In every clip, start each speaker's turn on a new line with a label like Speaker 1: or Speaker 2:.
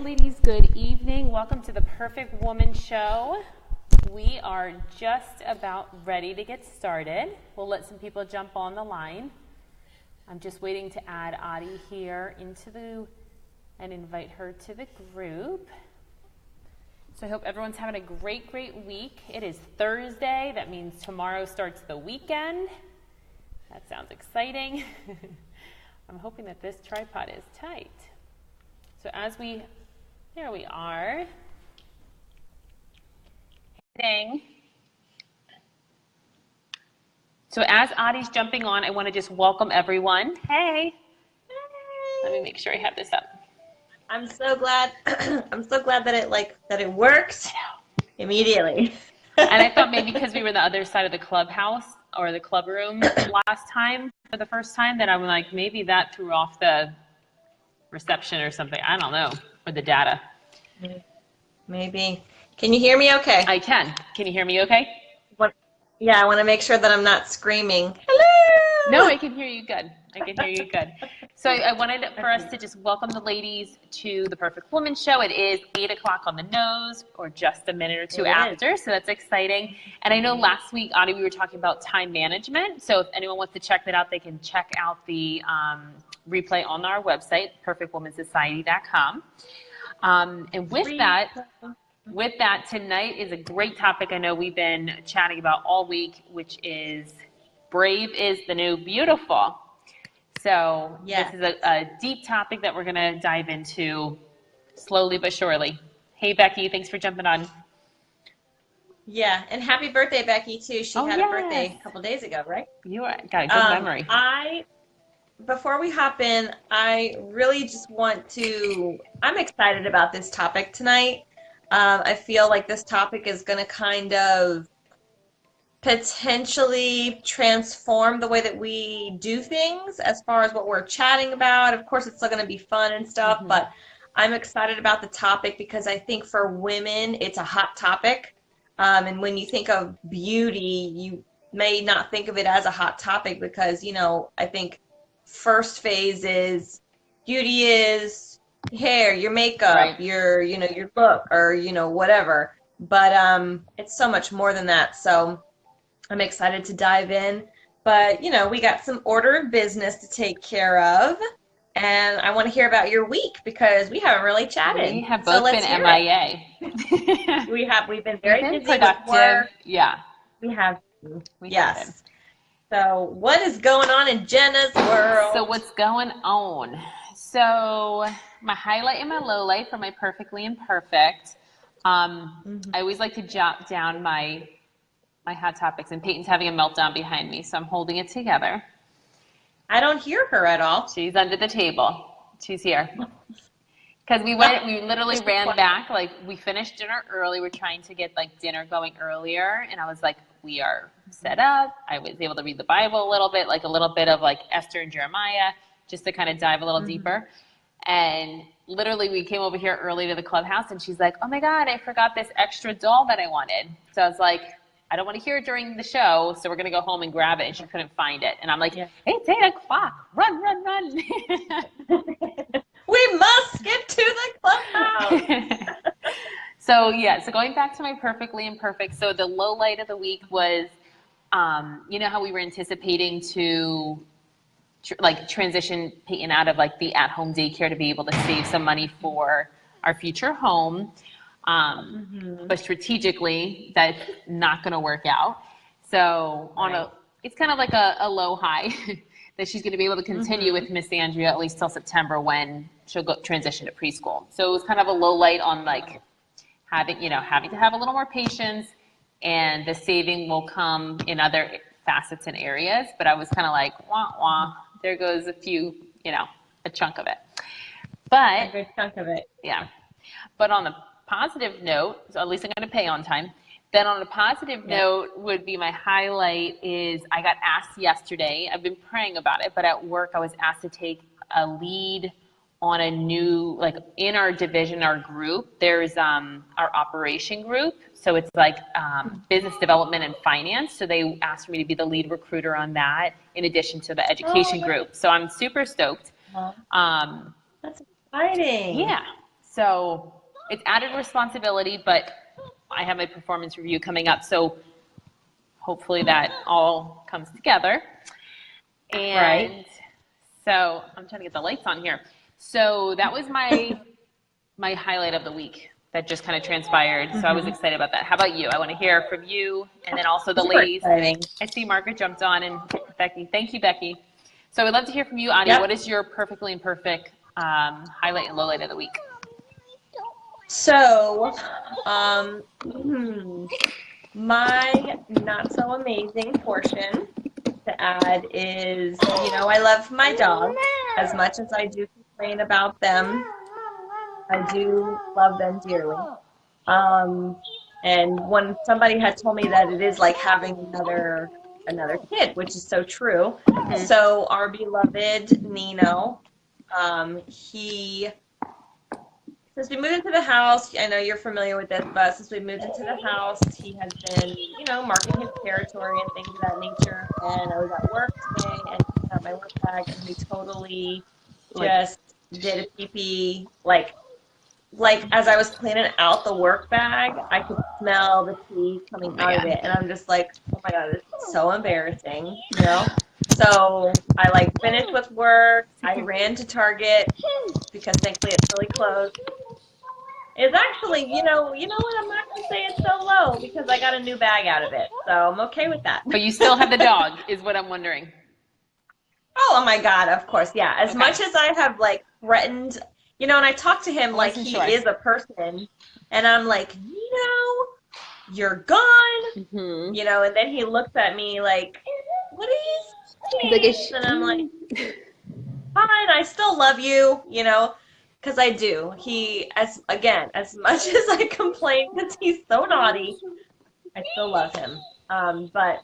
Speaker 1: right, ladies, good evening. Welcome to the Perfect Woman Show. We are just about ready to get started. We'll let some people jump on the line. I'm just waiting to add Adi here and invite her to the group. So I hope everyone's having a great week. It is Thursday. That means tomorrow starts the weekend. That sounds exciting. I'm hoping that this tripod is tight. So there we are. Dang. So as Adi's jumping on, I want to just welcome everyone. Hey. Let me make sure I have this up.
Speaker 2: I'm so glad. I'm so glad that it works immediately.
Speaker 1: And I thought maybe because we were on the other side of the clubhouse or the club room last time for the first time, that I'm like, maybe that threw off the reception or something. I don't know, or the data.
Speaker 2: Maybe. Can you hear me okay?
Speaker 1: I can. Can you hear me okay?
Speaker 2: Yeah, I want to make sure that I'm not screaming. Hello!
Speaker 1: No, I can hear you good. So I wanted for us to just welcome the ladies to the Perfect Woman Show. It is 8 o'clock on the nose, or just a minute or two after, so that's exciting. And I know last week, Adi, we were talking about time management. So if anyone wants to check that out, they can check out the replay on our website, perfectwomansociety.com. And with that, tonight is a great topic I know we've been chatting about all week, which is brave is the new beautiful. So This is a deep topic that we're going to dive into slowly but surely. Hey, Becky, thanks for jumping on.
Speaker 2: Yeah, and happy birthday, Becky, too. She had a birthday a couple days ago, right?
Speaker 1: You got a good memory.
Speaker 2: Before we hop in, I really just I'm excited about this topic tonight. I feel like this topic is going to kind of potentially transform the way that we do things as far as what we're chatting about. Of course, it's still going to be fun and stuff, but I'm excited about the topic because I think for women, it's a hot topic. And when you think of beauty, you may not think of it as a hot topic because, I think first phase is beauty is hair, your makeup,
Speaker 1: right.
Speaker 2: your look, or, whatever. But it's so much more than that. So I'm excited to dive in. But, we got some order of business to take care of. And I want to hear about your week because we haven't really chatted.
Speaker 1: We have both been MIA.
Speaker 2: We've been very busy
Speaker 1: productive.
Speaker 2: With work.
Speaker 1: Yeah.
Speaker 2: We have. Yes. So what is going on in Jenna's world?
Speaker 1: So what's going on? So my highlight and my low light for my perfectly imperfect. I always like to jot down my hot topics, and Peyton's having a meltdown behind me, so I'm holding it together.
Speaker 2: I don't hear her at all.
Speaker 1: She's under the table. She's here. Because we literally ran back, we finished dinner early. We're trying to get dinner going earlier, and I was like, we are set up. I was able to read the Bible a little bit of Esther and Jeremiah, just to kind of dive a little deeper. And literally we came over here early to the clubhouse, and she's like, oh my God, I forgot this extra doll that I wanted. So I was like, I don't want to hear it during the show, so we're going to go home and grab it. And she couldn't find it. And I'm like, hey, it's 8 o'clock. Run.
Speaker 2: We must get to the clubhouse.
Speaker 1: So going back to my perfectly imperfect. So the low light of the week was, how we were anticipating to transition Peyton out of the at-home daycare to be able to save some money for our future home. But strategically, that's not going to work out. So it's kind of like a low high that she's going to be able to continue with Miss Andrea at least till September when she'll go transition to preschool. So it was kind of a low light on having to have a little more patience, and the saving will come in other facets and areas. But I was kind of like, wah, wah, there goes a chunk of it. But
Speaker 2: a good chunk of it.
Speaker 1: Yeah. But on the positive note, so at least I'm going to pay on time. Then on a positive note would be my highlight is I got asked yesterday, I've been praying about it, but at work I was asked to take a lead on a new, in our division, our group, there's our operation group. So it's business development and finance. So they asked me to be the lead recruiter on that in addition to the education group. So I'm super stoked.
Speaker 2: That's exciting.
Speaker 1: Yeah. So it's added responsibility, but I have a performance review coming up. So hopefully that all comes together. And
Speaker 2: Right.
Speaker 1: so I'm trying to get the lights on here. So that was my highlight of the week that just kind of transpired. So I was excited about that. How about you? I want to hear from you and then also the
Speaker 2: Super
Speaker 1: ladies.
Speaker 2: exciting.
Speaker 1: I see Margaret jumped on and Becky. Thank you, Becky. So we'd love to hear from you, Adi.
Speaker 2: Yep.
Speaker 1: What is your perfectly imperfect highlight and lowlight of the week?
Speaker 2: So, my not so amazing portion to add is, I love my dog as much as I do complain about them. I do love them dearly. And when somebody had told me that it is like having another kid, which is so true. So our beloved Nino, since we moved into the house, I know you're familiar with this, but since we moved into the house, he has been, marking his territory and things of that nature. And I was at work today and he got my work bag and he totally just did a pee-pee, like as I was cleaning out the work bag, I could smell the pee coming out of it. And I'm just like, oh my God, this is so embarrassing, So I finished with work. I ran to Target because thankfully it's really close. It's actually, you know what? I'm not going to say it's so low because I got a new bag out of it. So I'm okay with that.
Speaker 1: But you still have the dog, is what I'm wondering.
Speaker 2: Oh my God, of course. Yeah. As much as I have threatened, and I talk to him like he is a person and I'm like, you're gone, and then he looks at me like, what are you saying? And I'm like, fine, I still love you, because I do. He, as much as I complain because he's so naughty, I still love him. But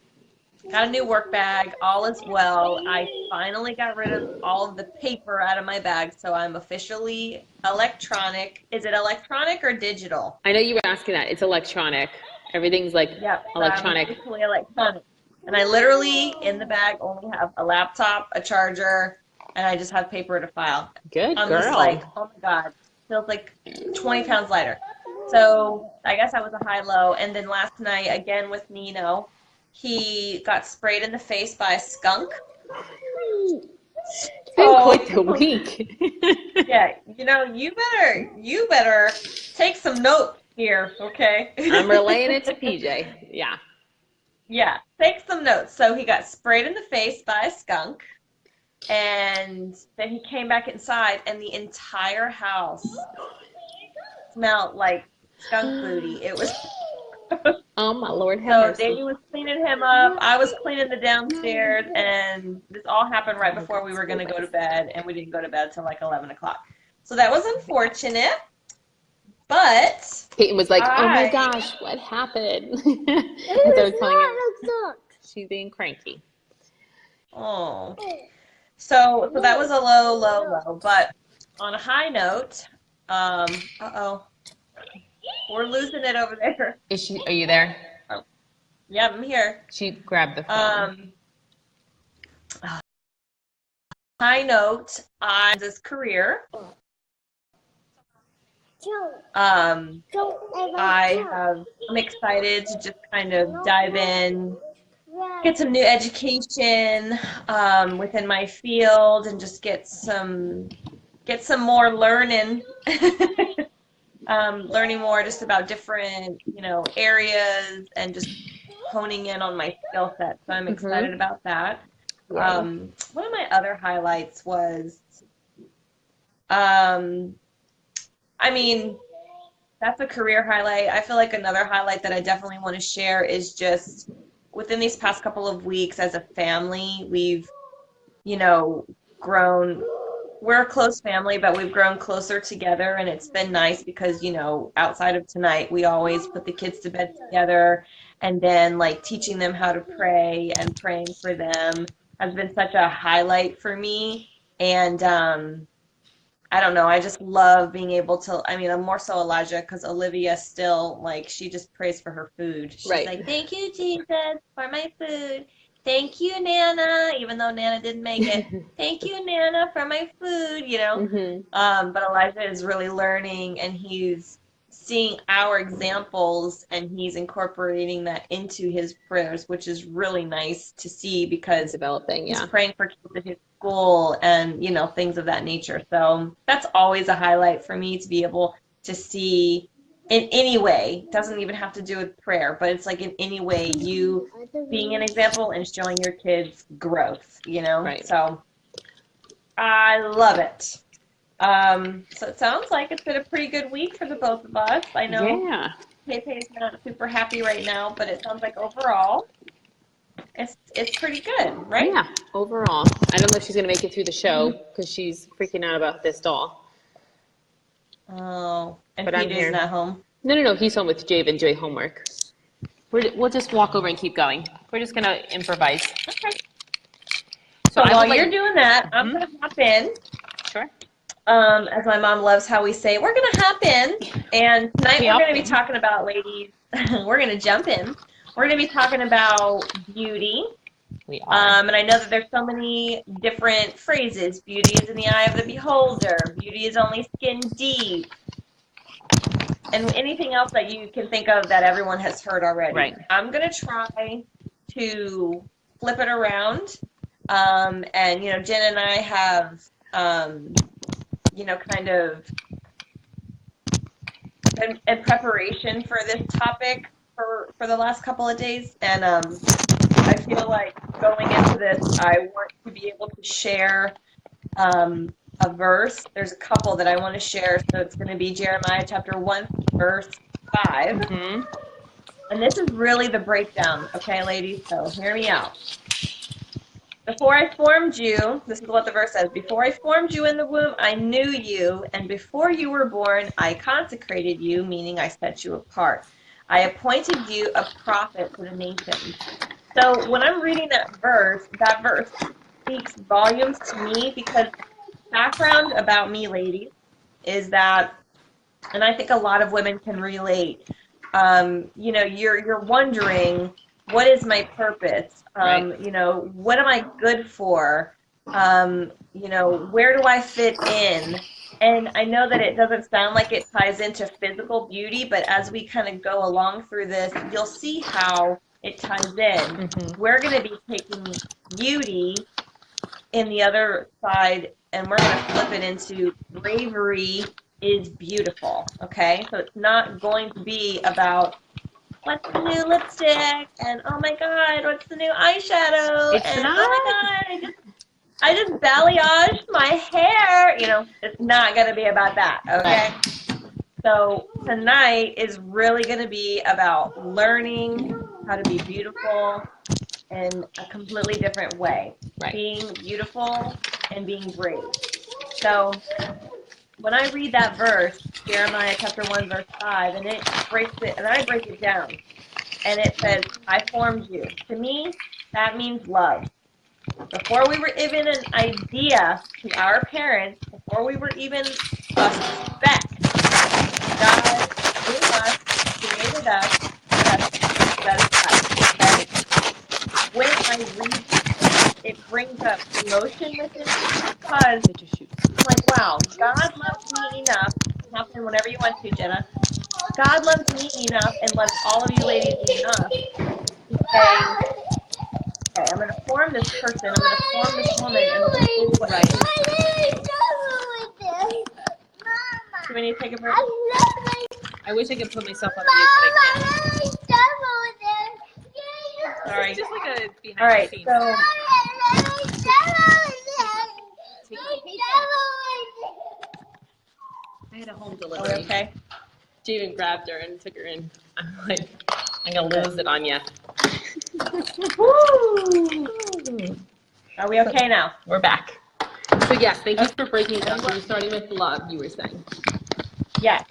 Speaker 2: got a new work bag, all is well. I finally got rid of all of the paper out of my bag, so I'm officially electronic. Is it electronic or digital?
Speaker 1: I know you were asking that. It's electronic. Everything's electronic.
Speaker 2: I'm officially electronic. And I literally, in the bag, only have a laptop, a charger, and I just have paper to file.
Speaker 1: Good
Speaker 2: I'm
Speaker 1: girl.
Speaker 2: just like, oh my God, feels like 20 pounds lighter. So I guess that was a high-low. And then last night, again with Nino, he got sprayed in the face by a skunk.
Speaker 1: It's been quite the week.
Speaker 2: Yeah, you better take some notes here, okay?
Speaker 1: I'm relaying it to PJ. Yeah.
Speaker 2: Yeah, take some notes. So he got sprayed in the face by a skunk, and then he came back inside, and the entire house smelled like skunk booty. It was.
Speaker 1: Oh my Lord,
Speaker 2: so Davey was cleaning him up. I was cleaning the downstairs, and this all happened right before we were going to go to bed, and we didn't go to bed till 11 o'clock. So that was unfortunate, but
Speaker 1: Peyton was like, "Oh my gosh, what happened?" I was telling her, she's being cranky.
Speaker 2: Oh, so that was a low. But on a high note, we're losing it over there.
Speaker 1: Are you there?
Speaker 2: Yeah, I'm here.
Speaker 1: She grabbed the phone.
Speaker 2: High note on this career. I'm excited to just kind of dive in, get some new education within my field, and just get some more learning. Learning more just about different, areas and just honing in on my skill set. So I'm excited about that.
Speaker 1: Yeah.
Speaker 2: One of my other highlights was, that's a career highlight. I feel like another highlight that I definitely want to share is just within these past couple of weeks as a family, we've, grown. We're a close family, but we've grown closer together, and it's been nice because, outside of tonight, we always put the kids to bed together, and then teaching them how to pray and praying for them has been such a highlight for me. And I don't know, I just love being able to, I'm more so Elijah because Olivia still, she just prays for her food. She's like, thank you, Jesus, for my food. thank you, Nana, even though Nana didn't make it. Thank you, Nana, for my food, you know. But Elijah is really learning, and he's seeing our examples, and he's incorporating that into his prayers, which is really nice to see because
Speaker 1: Developing,
Speaker 2: he's
Speaker 1: yeah.
Speaker 2: praying for kids at his school and, you know, things of that nature. So that's always a highlight for me to be able to see in any way. Doesn't even have to do with prayer, but it's like in any way you being an example and showing your kids growth, you know?
Speaker 1: Right.
Speaker 2: So I love it. So it sounds like it's been a pretty good week for the both of us. I know
Speaker 1: Yeah.
Speaker 2: Pepe's not super happy right now, but it sounds like overall it's pretty good, right?
Speaker 1: Yeah, overall. I don't know if she's going to make it through the show because she's freaking out about this doll.
Speaker 2: Oh, and
Speaker 1: But I'm
Speaker 2: PJ's
Speaker 1: here.
Speaker 2: not home.
Speaker 1: No. He's home with Javen doing homework. We'll just walk over and keep going. We're just going to improvise.
Speaker 2: Okay.
Speaker 1: So I
Speaker 2: while
Speaker 1: would
Speaker 2: you're doing that, I'm gonna hop in.
Speaker 1: Sure.
Speaker 2: As my mom loves how we say, we're gonna hop in. And tonight we're gonna be talking about, ladies, we're gonna jump in. We're gonna be talking about beauty.
Speaker 1: We are.
Speaker 2: And I know that there's so many different phrases. Beauty is in the eye of the beholder. Beauty is only skin deep. And anything else that you can think of that everyone has heard already.
Speaker 1: Right.
Speaker 2: I'm going to try to flip it around. And, you know, Jen and I have, you know, kind of in preparation for this topic for the last couple of days. And I feel like going into this, I want to be able to share a verse. There's a couple that I want to share. So it's going to be Jeremiah chapter 1, verse 5.
Speaker 1: Mm-hmm.
Speaker 2: And this is really the breakdown, okay, ladies? So hear me out. Before I formed you, this is what the verse says, before I formed you in the womb, I knew you, and before you were born, I consecrated you, meaning I set you apart. I appointed you a prophet to the nations. So when I'm reading that verse speaks volumes to me because background about me, ladies, is that, and I think a lot of women can relate, you know, you're wondering, what is my purpose?
Speaker 1: Right.
Speaker 2: You know, what am I good for? You know, where do I fit in? And I know that it doesn't sound like it ties into physical beauty, but as we kind of go along through this, you'll see how it ties in.
Speaker 1: Mm-hmm.
Speaker 2: We're going to be taking beauty in the other side, and we're going to flip it into bravery is beautiful, okay? So it's not going to be about what's the new lipstick, and oh my god, what's the new eyeshadow,
Speaker 1: It's
Speaker 2: and
Speaker 1: not.
Speaker 2: oh my god, I just balayaged my hair. You know, it's not going to be about that, okay? So tonight is really going to be about learning how to be beautiful in a completely different way.
Speaker 1: Right.
Speaker 2: Being beautiful and being brave. So when I read that verse, Jeremiah chapter 1, verse 5, and it breaks it, and I break it down, and it says, I formed you. To me, that means love. Before we were even an idea to our parents, before we were even a speck, God knew us, created us, set us up. Okay? When I read it brings up emotion within me because I'm like, wow, God loves me enough. Hop in whenever you want to, Jenna. God loves me enough and loves all of you ladies enough to say, okay, I'm going to form this person, I'm going to form this woman, and this is what I do. Do we need to take a break?
Speaker 1: I wish I could put myself on mute, but I can't.
Speaker 2: Sorry.
Speaker 1: It's just like a behind
Speaker 2: All right,
Speaker 1: the scenes.
Speaker 2: so
Speaker 1: I had a home
Speaker 2: are we
Speaker 1: delivery.
Speaker 2: okay?
Speaker 1: Javen grabbed her and took her in. I'm like, I'm gonna lose it on you.
Speaker 2: Woo! Are we okay now?
Speaker 1: We're back. So yes, thank you for breaking it down. So we're starting with love, you were saying.
Speaker 2: Yes.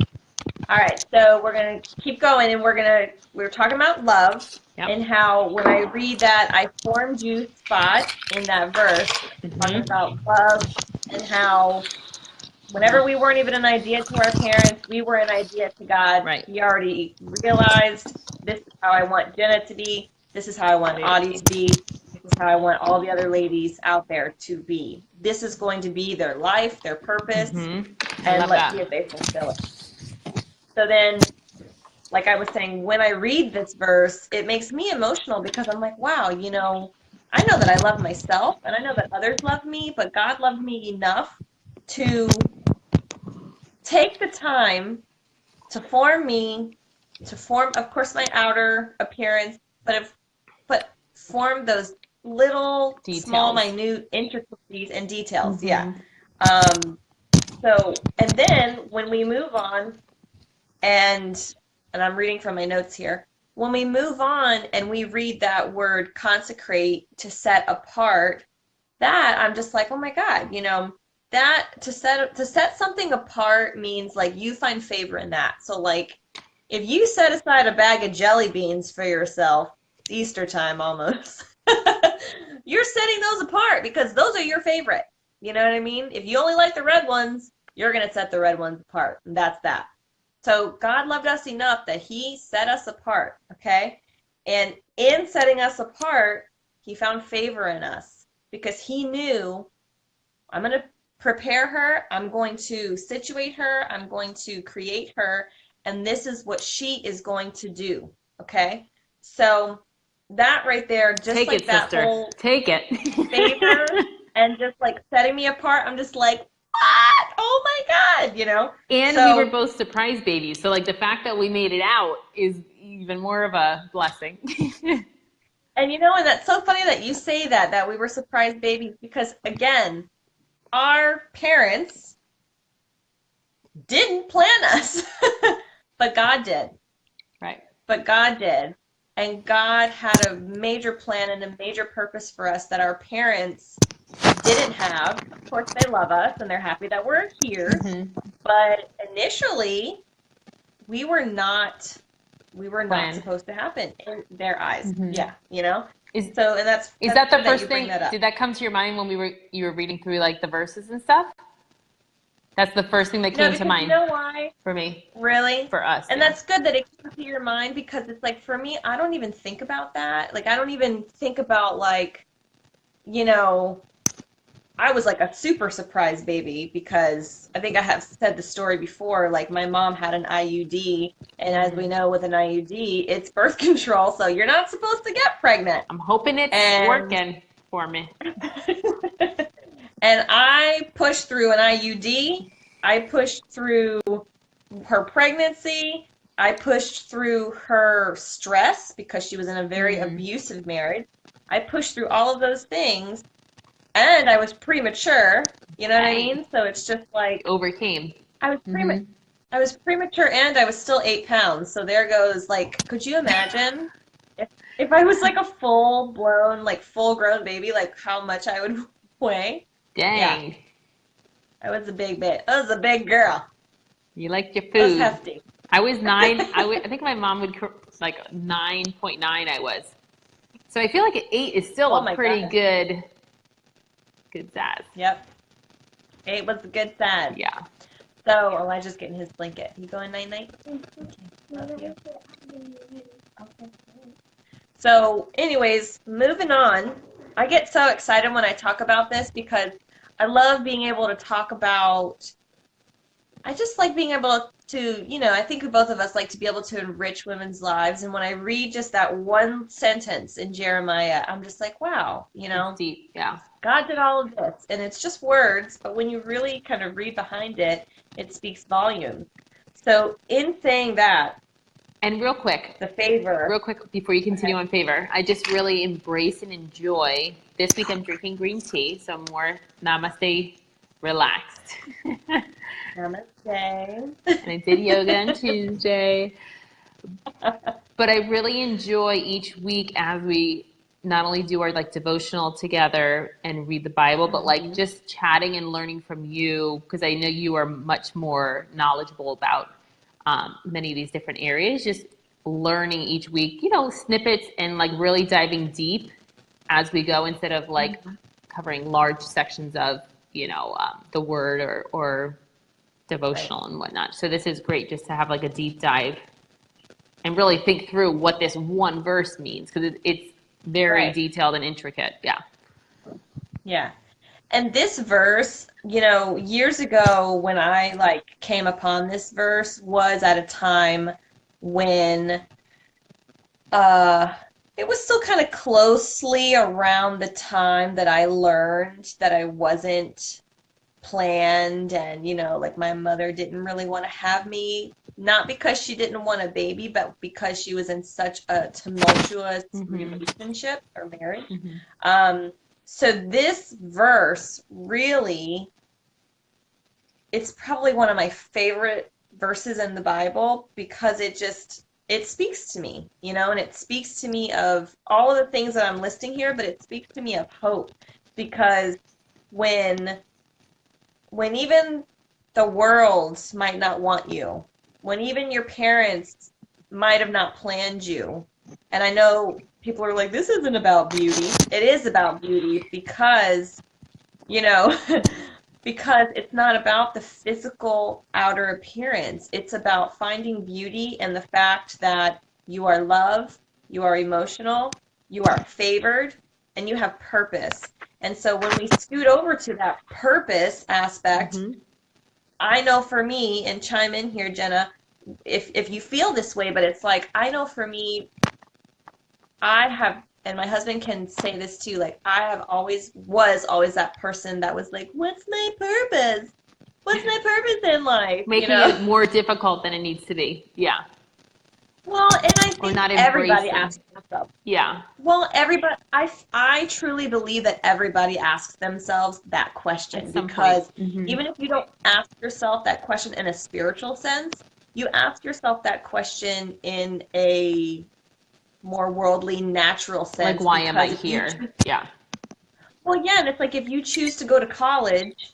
Speaker 2: All right, so we're going to keep going, and we're talking about love.
Speaker 1: Yep.
Speaker 2: And how when I read that I formed you spot in that verse, talking about love, and how whenever we weren't even an idea to our parents, we were an idea to God.
Speaker 1: Right.
Speaker 2: He already realized this is how I want Jenna to be. This is how I want Audie to be. is how I want all the other ladies out there to be. This is going to be their life, their purpose,
Speaker 1: I
Speaker 2: and
Speaker 1: love
Speaker 2: let's see
Speaker 1: that.
Speaker 2: if they fulfill it. So then, like I was saying, when I read this verse, it makes me emotional because I'm like, wow, I know that I love myself and I know that others love me, but God loved me enough to take the time to form me, to form, of course, my outer appearance, but form those little, small,
Speaker 1: Details.
Speaker 2: minute intricacies and details. Yeah.
Speaker 1: Mm-hmm.
Speaker 2: Um, and then when we move on, and I'm reading from my notes here, when we move on and we read that word consecrate, to set apart, that I'm just like, oh my God, that to set something apart means like you find favor in that. So like if you set aside a bag of jelly beans for yourself, it's Easter time almost. You're setting those apart because those are your favorite. You know what I mean? If you only like the red ones, you're going to set the red ones apart. And that's that. So God loved us enough that he set us apart, okay? And in setting us apart, he found favor in us because he knew, I'm going to prepare her, I'm going to situate her, I'm going to create her, and this is what she is going to do, okay? So that right there, just
Speaker 1: Take
Speaker 2: like
Speaker 1: it,
Speaker 2: that
Speaker 1: sister.
Speaker 2: whole
Speaker 1: Take it.
Speaker 2: favor and just like setting me apart, I'm just like, what? Oh my God,
Speaker 1: And we were
Speaker 2: So,
Speaker 1: both surprise babies. So like the fact that we made it out is even more of a blessing.
Speaker 2: and that's so funny that you say that we were surprise babies because again, our parents didn't plan us, but God did.
Speaker 1: Right.
Speaker 2: But God did. And God had a major plan and a major purpose for us that our parents didn't have. Of course, they love us and they're happy that we're here.
Speaker 1: Mm-hmm.
Speaker 2: But initially, we were not
Speaker 1: Plan.
Speaker 2: supposed to happen in their eyes.
Speaker 1: Mm-hmm.
Speaker 2: Yeah.
Speaker 1: Is
Speaker 2: So, and that's
Speaker 1: that the
Speaker 2: good that
Speaker 1: first
Speaker 2: you bring
Speaker 1: thing?
Speaker 2: that up.
Speaker 1: Did that come to your mind when you were reading through like the verses and stuff? That's the first thing that
Speaker 2: No,
Speaker 1: came to
Speaker 2: because you
Speaker 1: mind
Speaker 2: know why?
Speaker 1: for me,
Speaker 2: Really?
Speaker 1: for us.
Speaker 2: And
Speaker 1: Yeah.
Speaker 2: that's good that it came to your mind because it's like for me, I don't even think about that. Like I don't even think about like, you know, I was like a super surprise baby because I think I have said the story before. Like my mom had an IUD, and as we know, with an IUD, it's birth control, so you're not supposed to get pregnant.
Speaker 1: I'm hoping it's
Speaker 2: And
Speaker 1: working for me.
Speaker 2: and I pushed through an IUD. I pushed through her pregnancy. I pushed through her stress because she was in a very abusive marriage. I pushed through all of those things, and I was premature. You know what I
Speaker 1: Right.
Speaker 2: mean? So it's just like
Speaker 1: Overcame.
Speaker 2: I was
Speaker 1: Mm-hmm.
Speaker 2: I was premature, and I was still 8 pounds. So there goes like, could you imagine if I was like a full blown, like full grown baby, like how much I would weigh? Yeah,
Speaker 1: Dang.
Speaker 2: I was a big bit. I was a big girl.
Speaker 1: You liked your
Speaker 2: I was
Speaker 1: food.
Speaker 2: hefty.
Speaker 1: I was 9. I think my mom would like 9.9. I was. So I feel like an 8 is still
Speaker 2: Oh
Speaker 1: a
Speaker 2: my
Speaker 1: pretty
Speaker 2: God.
Speaker 1: good size.
Speaker 2: Yep. 8 was the good size.
Speaker 1: Yeah.
Speaker 2: So Elijah's getting his blanket. You going night night? Okay. Love you. Okay. So, anyways, moving on. I get so excited when I talk about this because I love being able to talk about. I just like being able to, I think both of us like to be able to enrich women's lives. And when I read just that one sentence in Jeremiah, I'm just like, wow,
Speaker 1: It's deep. Yeah.
Speaker 2: God did all of this. And it's just words, but when you really kind of read behind it, it speaks volumes. So, in saying that,
Speaker 1: And real quick before you continue on favor, I just really embrace and enjoy. This week I'm drinking green tea, so I'm more namaste relaxed.
Speaker 2: Namaste.
Speaker 1: And I did yoga on Tuesday. But I really enjoy each week as we not only do our like devotional together and read the Bible, but like just chatting and learning from you, because I know you are much more knowledgeable about many of these different areas. Just learning each week, snippets and like really diving deep as we go instead of like covering large sections of, the word or devotional and whatnot. So this is great just to have like a deep dive and really think through what this one verse means, because it's very
Speaker 2: Right.
Speaker 1: detailed and intricate. Yeah.
Speaker 2: Yeah. And this verse, you know, years ago when I like came upon this verse was at a time when uh it was still kind of closely around the time that I learned that I wasn't planned, and you know, like my mother didn't really want to have me, not because she didn't want a baby, but because she was in such a tumultuous
Speaker 1: Mm-hmm.
Speaker 2: relationship or marriage.
Speaker 1: Mm-hmm.
Speaker 2: um so this verse really, it's probably one of my favorite verses in the Bible because it speaks to me, you know, and it speaks to me of all of the things that I'm listing here, but it speaks to me of hope because when even the world might not want you, when even your parents might have not planned you, and I know people are like, this isn't about beauty. It is about beauty because, you know, because it's not about the physical outer appearance. It's about finding beauty in the fact that you are loved, you are emotional, you are favored, and you have purpose. And so when we scoot over to that purpose aspect,
Speaker 1: Mm-hmm.
Speaker 2: I know for me, and chime in here, Jenna, if you feel this way, but it's like, I know for me, I have, and my husband can say this too, like I have was always that person that was like, what's my purpose? What's my purpose in life? You
Speaker 1: Making
Speaker 2: know?
Speaker 1: it more difficult than it needs to be. Yeah.
Speaker 2: Well, and I
Speaker 1: Or
Speaker 2: think
Speaker 1: not
Speaker 2: everybody
Speaker 1: embracing.
Speaker 2: asks themselves.
Speaker 1: Yeah.
Speaker 2: Well, everybody, I truly believe that everybody asks themselves that
Speaker 1: At
Speaker 2: question
Speaker 1: some point.
Speaker 2: because
Speaker 1: Mm-hmm.
Speaker 2: even if you don't ask yourself that question in a spiritual sense, you ask yourself that question in a more worldly, natural
Speaker 1: Like,
Speaker 2: sense
Speaker 1: why am I
Speaker 2: because if you
Speaker 1: here?
Speaker 2: choose,
Speaker 1: Yeah.
Speaker 2: well, yeah, and it's like if you choose to go to college,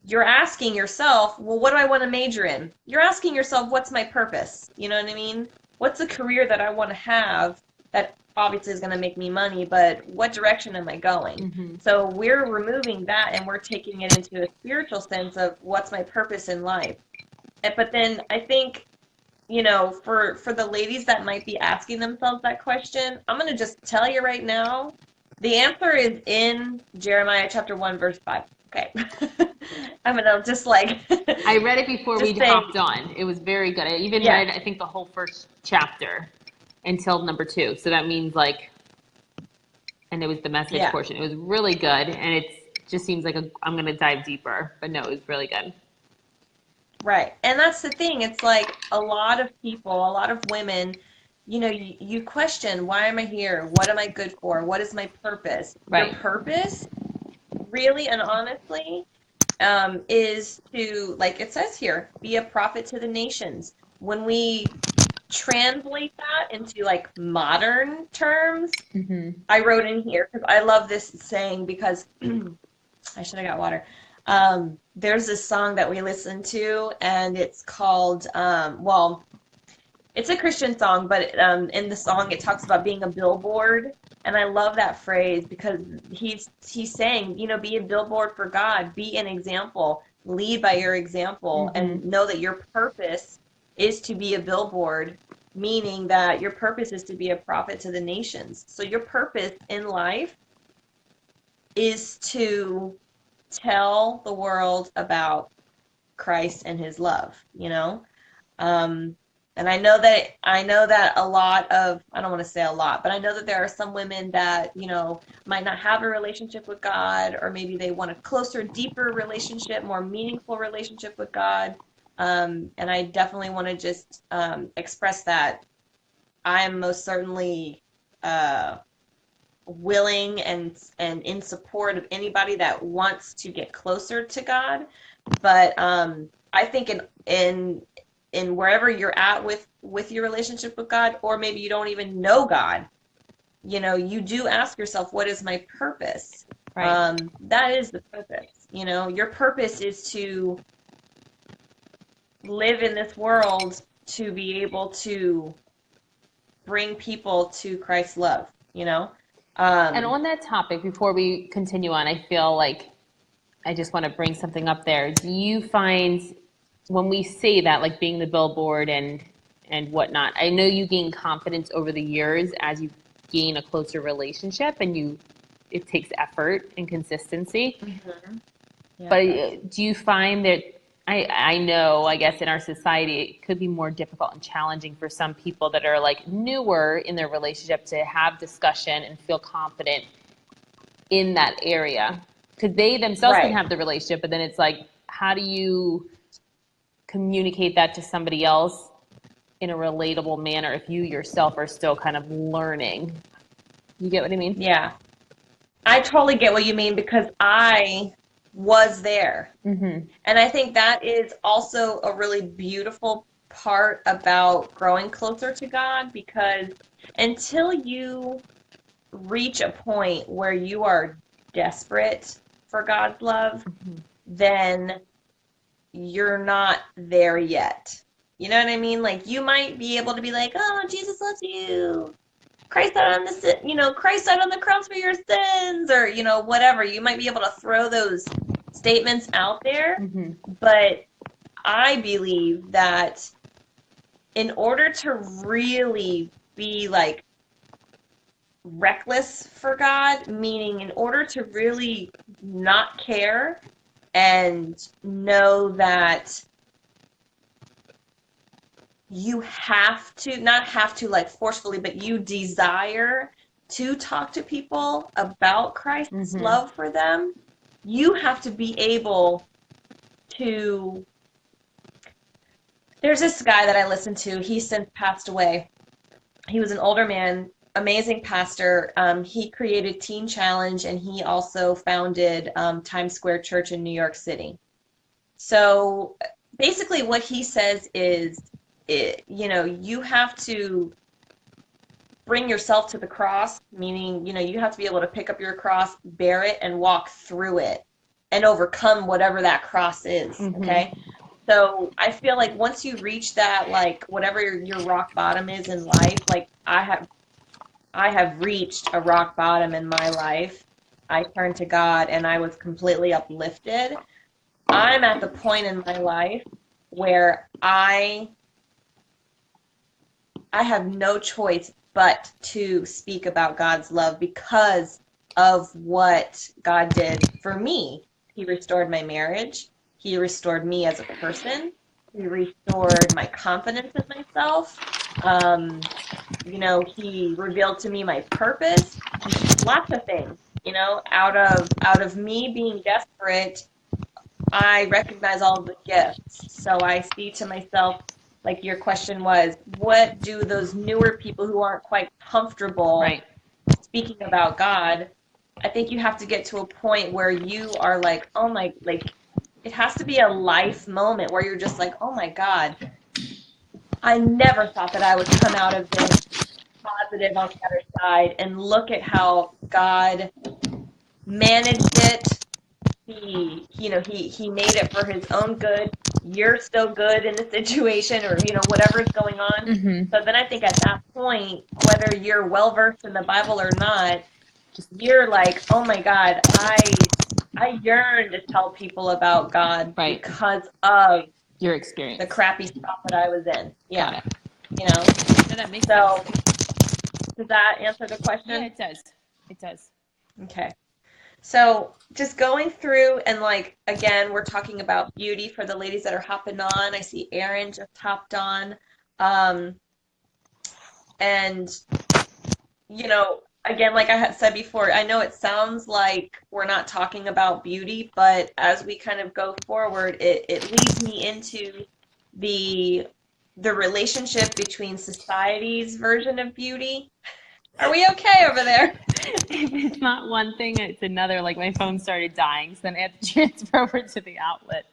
Speaker 2: you're asking yourself, well, what do I want to major in? You're asking yourself, what's my purpose? You know what I mean? What's the career that I want to have that obviously is going to make me money, but what direction am I going?
Speaker 1: Mm-hmm.
Speaker 2: So we're removing that and we're taking it into a spiritual sense of what's my purpose in life. But then I think, you know, for the ladies that might be asking themselves that question, I'm going to just tell you right now, the answer is in Jeremiah chapter 1 verse 5. Okay. I'm going to just like
Speaker 1: I read it before we
Speaker 2: just say,
Speaker 1: hopped on. It was very good. I even
Speaker 2: yeah.
Speaker 1: read, I think, the whole first chapter until number 2. So that means like, and it was the message
Speaker 2: Yeah.
Speaker 1: portion. It was really good, and it just seems like I'm going to dive deeper. But no, it was really good.
Speaker 2: Right. And that's the thing. It's like a lot of people, a lot of women, you know, you question, why am I here? What am I good for? What is my purpose? Your
Speaker 1: Right.
Speaker 2: purpose, really and honestly, is to, like it says here, be a prophet to the nations. When we translate that into like modern terms,
Speaker 1: Mm-hmm.
Speaker 2: I wrote in here because I love this saying because I should have got water. There's this song that we listen to, and it's called, well, it's a Christian song, but in the song it talks about being a billboard, and I love that phrase because he's saying, you know, be a billboard for God, be an example, lead by your example,
Speaker 1: Mm-hmm.
Speaker 2: and know that your purpose is to be a billboard, meaning that your purpose is to be a prophet to the nations. So your purpose in life is to tell the world about Christ and his love, you know? Um, and I know that a lot of, I don't want to say a lot, but I know that there are some women that, you know, might not have a relationship with God, or maybe they want a closer, deeper relationship, more meaningful relationship with God. And I definitely want to just express that I am most certainly uh, willing and in support of anybody that wants to get closer to God. But I think in wherever you're at with your relationship with God, or maybe you don't even know God, you know, you do ask yourself, what is my purpose?
Speaker 1: Right.
Speaker 2: That is the purpose. You know, your purpose is to live in this world to be able to bring people to Christ's love, you know?
Speaker 1: And
Speaker 2: Um,
Speaker 1: on that topic, before we continue on, I feel like I just want to bring something up there. Do you find when we say that, like being the billboard and whatnot, I know you gain confidence over the years as you gain a closer relationship, and it takes effort and consistency.
Speaker 2: Mm-hmm. Yeah,
Speaker 1: But do you find that, I know, I guess in our society, it could be more difficult and challenging for some people that are like newer in their relationship to have discussion and feel confident in that area? Because they themselves can
Speaker 2: right.
Speaker 1: have the relationship, but then it's like, how do you communicate that to somebody else in a relatable manner if you yourself are still kind of learning? You get what I mean?
Speaker 2: Yeah. I totally get what you mean because I was there.
Speaker 1: Mm-hmm.
Speaker 2: And I think that is also a really beautiful part about growing closer to God because until you reach a point where you are desperate for God's love,
Speaker 1: Mm-hmm.
Speaker 2: then you're not there yet. You know what I mean? Like you might be able to be like, "Oh, Jesus loves you. Christ died on Christ died on the cross for your sins," or whatever. You might be able to throw those statements out there,
Speaker 1: Mm-hmm.
Speaker 2: but I believe that in order to really be like reckless for God, meaning in order to really not care and know that you have to, not have to like forcefully, but you desire to talk to people about Christ's
Speaker 1: Mm-hmm.
Speaker 2: love for them, you have to be able to. There's this guy that I listened to. He's since passed away. He was an older man, amazing pastor. He created Teen Challenge, and he also founded Times Square Church in New York City. So basically what he says is, you have to bring yourself to the cross, meaning, you have to be able to pick up your cross, bear it, and walk through it and overcome whatever that cross is,
Speaker 1: Mm-hmm.
Speaker 2: okay? So I feel like once you reach that, like, whatever your rock bottom is in life, like, I have reached a rock bottom in my life. I turned to God, and I was completely uplifted. I'm at the point in my life where I have no choice but to speak about God's love because of what God did for me. He restored my marriage. He restored me as a person. He restored my confidence in myself. He revealed to me my purpose. Lots of things. Out of me being desperate, I recognize all the gifts. So I see to myself, like your question was, what do those newer people who aren't quite comfortable
Speaker 1: Right.
Speaker 2: speaking about God? I think you have to get to a point where you are like, oh my, like, it has to be a life moment where you're just like, oh my God, I never thought that I would come out of this positive on the other side, and look at how God managed it. He made it for his own good. You're still good in the situation, or whatever is going on.
Speaker 1: Mm-hmm.
Speaker 2: So then I think at that point, whether you're well versed in the Bible or not, you're like, oh my God, I yearn to tell people about God
Speaker 1: Right.
Speaker 2: because of
Speaker 1: Your experience.
Speaker 2: the crappy spot that I was in. Yeah.
Speaker 1: Got it.
Speaker 2: You know.
Speaker 1: No, that makes
Speaker 2: So
Speaker 1: sense.
Speaker 2: does that answer the question?
Speaker 1: Yeah, it does. It does.
Speaker 2: Okay. So just going through and like, again, we're talking about beauty for the ladies that are hopping on. I see Erin just hopped on. And, again, like I had said before, I know it sounds like we're not talking about beauty, but as we kind of go forward, it leads me into the relationship between society's version of beauty. Are we okay over there?
Speaker 1: If it's not one thing, it's another. Like my phone started dying, so then I had to transfer over to the outlet.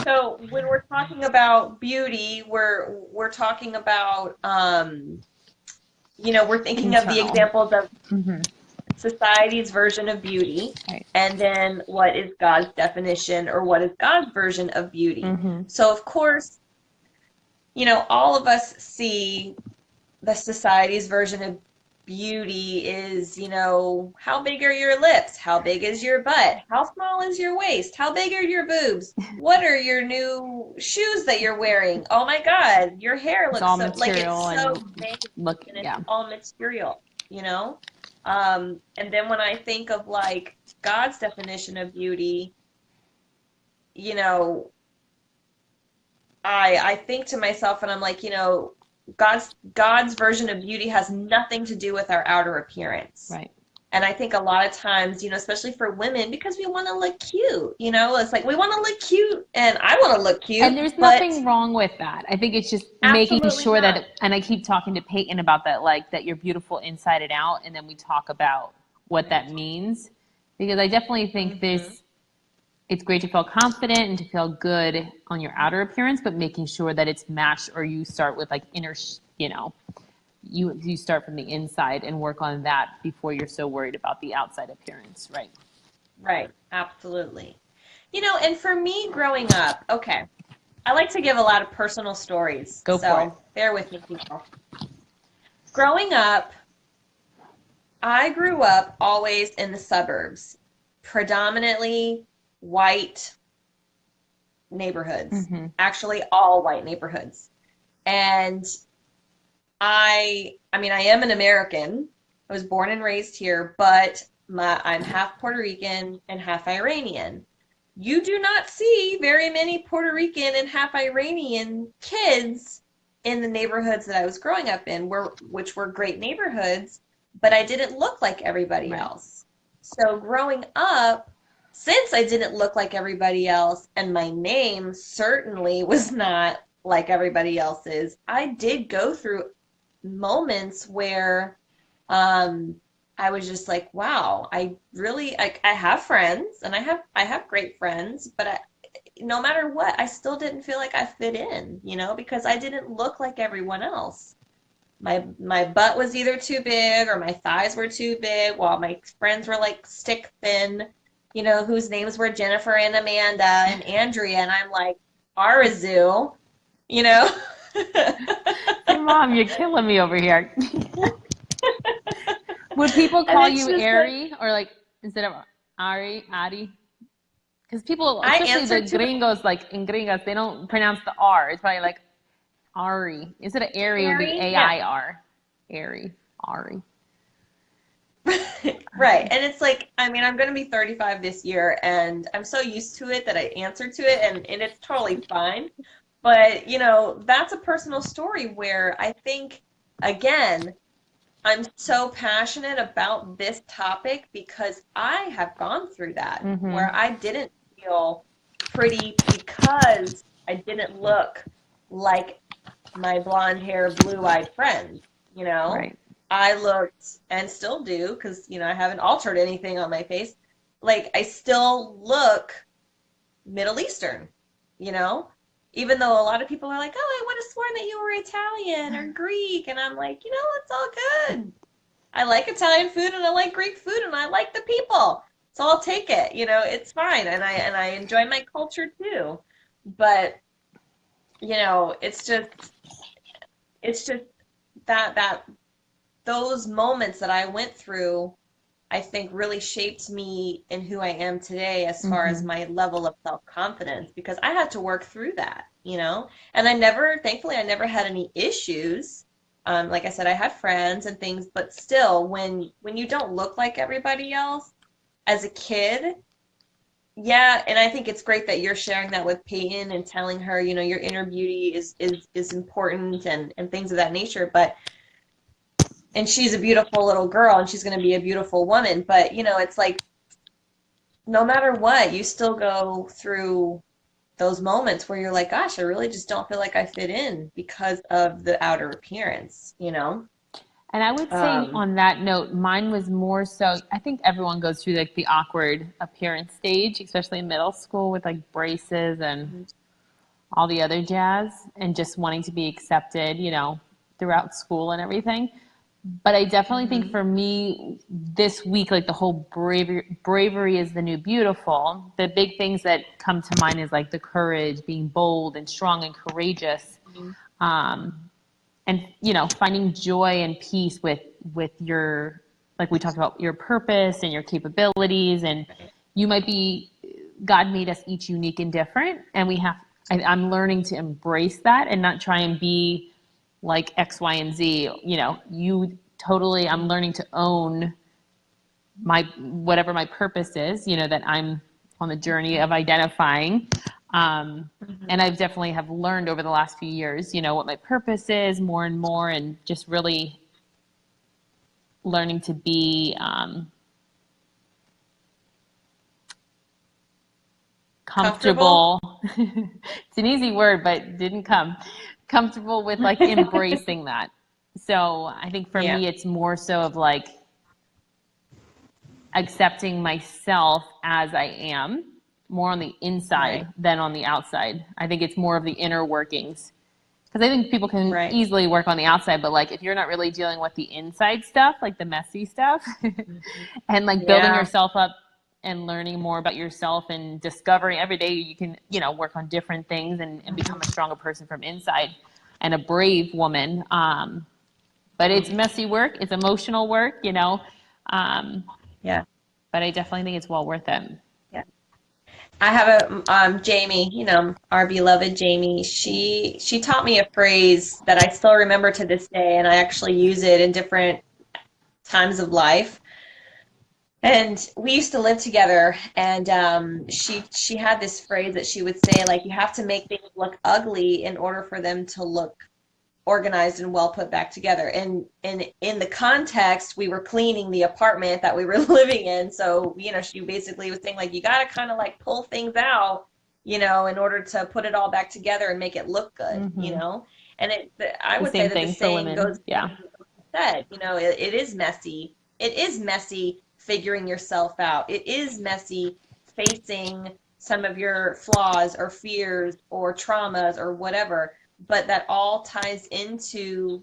Speaker 2: So when we're talking about beauty, we're talking about we're thinking of the
Speaker 1: Internal.
Speaker 2: examples of
Speaker 1: Mm-hmm.
Speaker 2: society's version of beauty,
Speaker 1: Right.
Speaker 2: and then what is God's definition or what is God's version of beauty.
Speaker 1: Mm-hmm.
Speaker 2: So of course, all of us see the society's version of beauty is, how big are your lips? How big is your butt? How small is your waist? How big are your boobs? What are your new shoes that you're wearing? Oh my God, your hair
Speaker 1: It's
Speaker 2: looks
Speaker 1: all
Speaker 2: so, like, it's
Speaker 1: material
Speaker 2: so
Speaker 1: and
Speaker 2: vague
Speaker 1: look,
Speaker 2: and it's
Speaker 1: yeah.
Speaker 2: all material, you know? And then when I think of like God's definition of beauty, you know, I think to myself and I'm like, God's version of beauty has nothing to do with our outer appearance.
Speaker 1: Right.
Speaker 2: And I think a lot of times, especially for women, because we want to look cute, it's like we want to look cute and I want to look
Speaker 1: And
Speaker 2: cute,
Speaker 1: there's
Speaker 2: but
Speaker 1: nothing wrong with that. I think it's just making
Speaker 2: absolutely
Speaker 1: sure
Speaker 2: not.
Speaker 1: that, and I keep talking to Peyton about that, like that you're beautiful inside and out, and then we talk about what that means. Because I definitely think
Speaker 2: Hmm.
Speaker 1: it's great to feel confident and to feel good on your outer appearance, but making sure that it's matched, or you start with like you start from the inside and work on that before you're so worried about the outside appearance, right?
Speaker 2: Right, absolutely. And for me growing up, okay, I like to give a lot of personal stories,
Speaker 1: Go for it.
Speaker 2: so bear with me, people. Growing up, I grew up always in the suburbs, predominantly white neighborhoods,
Speaker 1: Mm-hmm.
Speaker 2: actually all white neighborhoods. And I mean, I am an American. I was born and raised here, but I'm half Puerto Rican and half Iranian. You do not see very many Puerto Rican and half Iranian kids in the neighborhoods that I was growing up in, which were great neighborhoods, but I didn't look like everybody
Speaker 1: Right.
Speaker 2: else. So growing up, since I didn't look like everybody else, and my name certainly was not like everybody else's, I did go through moments where I was just like, wow, I really I have friends and I have great friends, but no matter what, I still didn't feel like I fit in, because I didn't look like everyone else. My butt was either too big or my thighs were too big, while my friends were like stick thin, whose names were Jennifer and Amanda and Andrea, and I'm like, Arazu, you know?
Speaker 1: Hey, Mom, you're killing me over here. Would people
Speaker 2: And
Speaker 1: call
Speaker 2: it's
Speaker 1: you
Speaker 2: just like
Speaker 1: Ari, or like instead of Ari? Because people,
Speaker 2: I
Speaker 1: especially the
Speaker 2: answered to the
Speaker 1: gringos, like in gringas, they don't pronounce the R. It's probably like Ari. Instead of Ari, it would be
Speaker 2: Ari, yeah.
Speaker 1: AIR. Ari.
Speaker 2: Right. And it's like, I mean, I'm going to be 35 this year and I'm so used to it that I answer to it and it's totally fine. But, that's a personal story where I think, again, I'm so passionate about this topic because I have gone through that
Speaker 1: Mm-hmm.
Speaker 2: where I didn't feel pretty because I didn't look like my blonde hair, blue-eyed friends, you know?
Speaker 1: Right.
Speaker 2: I looked and still do because, I haven't altered anything on my face. Like I still look Middle Eastern, you know? Even though a lot of people are like, "Oh, I would have sworn that you were Italian or Greek." And I'm like, it's all good. I like Italian food and I like Greek food and I like the people. So I'll take it. It's fine. And I enjoy my culture too. But, it's just that those moments that I went through, I think really shaped me in who I am today as far as
Speaker 1: Mm-hmm.
Speaker 2: my level of self-confidence because I had to work through that. And thankfully, I never had any issues. Like I said, I had friends and things, but still, when you don't look like everybody else as a kid, yeah, and I think it's great that you're sharing that with Peyton and telling her, your inner beauty is important and things of that nature. And she's a beautiful little girl and she's going to be a beautiful woman. But, it's like no matter what, you still go through those moments where you're like, gosh, I really just don't feel like I fit in because of the outer appearance.
Speaker 1: And I would say
Speaker 2: Um,
Speaker 1: on that note, mine was more so, I think everyone goes through like the awkward appearance stage, especially in middle school with like braces and all the other jazz and just wanting to be accepted, throughout school and everything. But I definitely think
Speaker 2: mhm.
Speaker 1: for me this week, like the whole bravery is the new beautiful. The big things that come to mind is like the courage, being bold and strong and courageous. Um, and, you know, finding joy and peace with your, like we talked about, your purpose and your capabilities. And you might be, God made us each unique and different, and I'm learning to embrace that and not try and be like X, Y, and Z. You know, I'm learning to own whatever my purpose is, you know, that I'm on the journey of identifying. And I've definitely have learned over the last few years, you know, what my purpose is more and more, and just really learning to be comfortable. It's an easy word, but it didn't come. Comfortable with like embracing that. So I think for me, it's more so of like accepting myself as I am, more on the inside than on the outside. I think it's more of the inner workings. Because I think people can easily work on the outside, but like if you're not really dealing with the inside stuff, like the messy stuff, and like building yourself up and learning more about yourself and discovering every day you can, you know, work on different things and become a stronger person from inside and a brave woman. But it's messy work. It's emotional work, you know. But I definitely think it's well worth it.
Speaker 2: Yeah. I have Jamie, you know, our beloved Jamie. She taught me a phrase that I still remember to this day, and I actually use it in different times of life. And we used to live together, and she had this phrase that she would say, like, you have to make things look ugly in order for them to look organized and well put back together. And in the context, we were cleaning the apartment that we were living in. So, you know, she basically was saying, like, you got to kind of like pull things out, you know, in order to put it all back together and make it look good, you know. And I would say that the saying goes, said, you know, it is messy. It is messy figuring yourself out. It is messy facing some of your flaws or fears or traumas or whatever, but that all ties into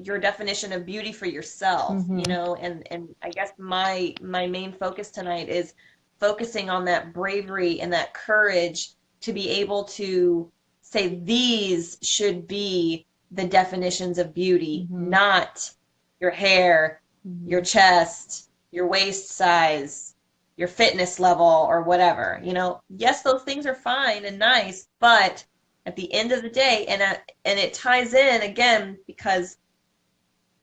Speaker 2: your definition of beauty for yourself, you know. And I guess my main focus tonight is focusing on that bravery and that courage to be able to say these should be the definitions of beauty, not your hair, your chest, your waist size, your fitness level, or whatever. You know, yes, those things are fine and nice, but at the end of the day, and it ties in again because,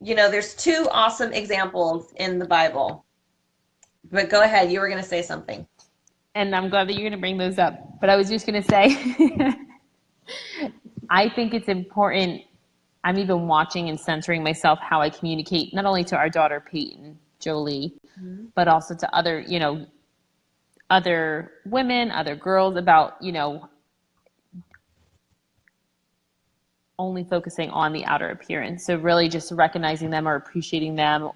Speaker 2: you know, there's two awesome examples in the Bible. But go ahead, you were going to say something.
Speaker 1: And I'm glad that you're going to bring those up. But I was just going to say, I think it's important. I'm even watching and censoring myself how I communicate, not only to our daughter, Peyton Jolie, but also to other, you know, other women, other girls about, you know, only focusing on the outer appearance. So really just recognizing them or appreciating them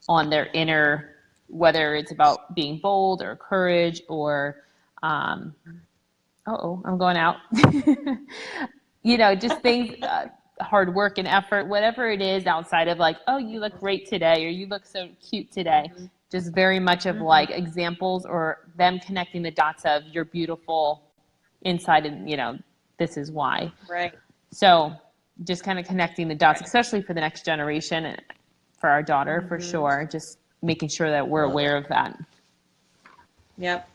Speaker 1: on their inner, whether it's about being bold or courage or, I'm going out, you know, just things, hard work and effort, whatever it is outside of like, oh, you look great today, or you look so cute today. Just very much of like examples or them connecting the dots of you're beautiful inside and, you know, this is why.
Speaker 2: Right.
Speaker 1: So just kind of connecting the dots, especially for the next generation and for our daughter, for sure. Just making sure that we're aware of that.
Speaker 2: Yep.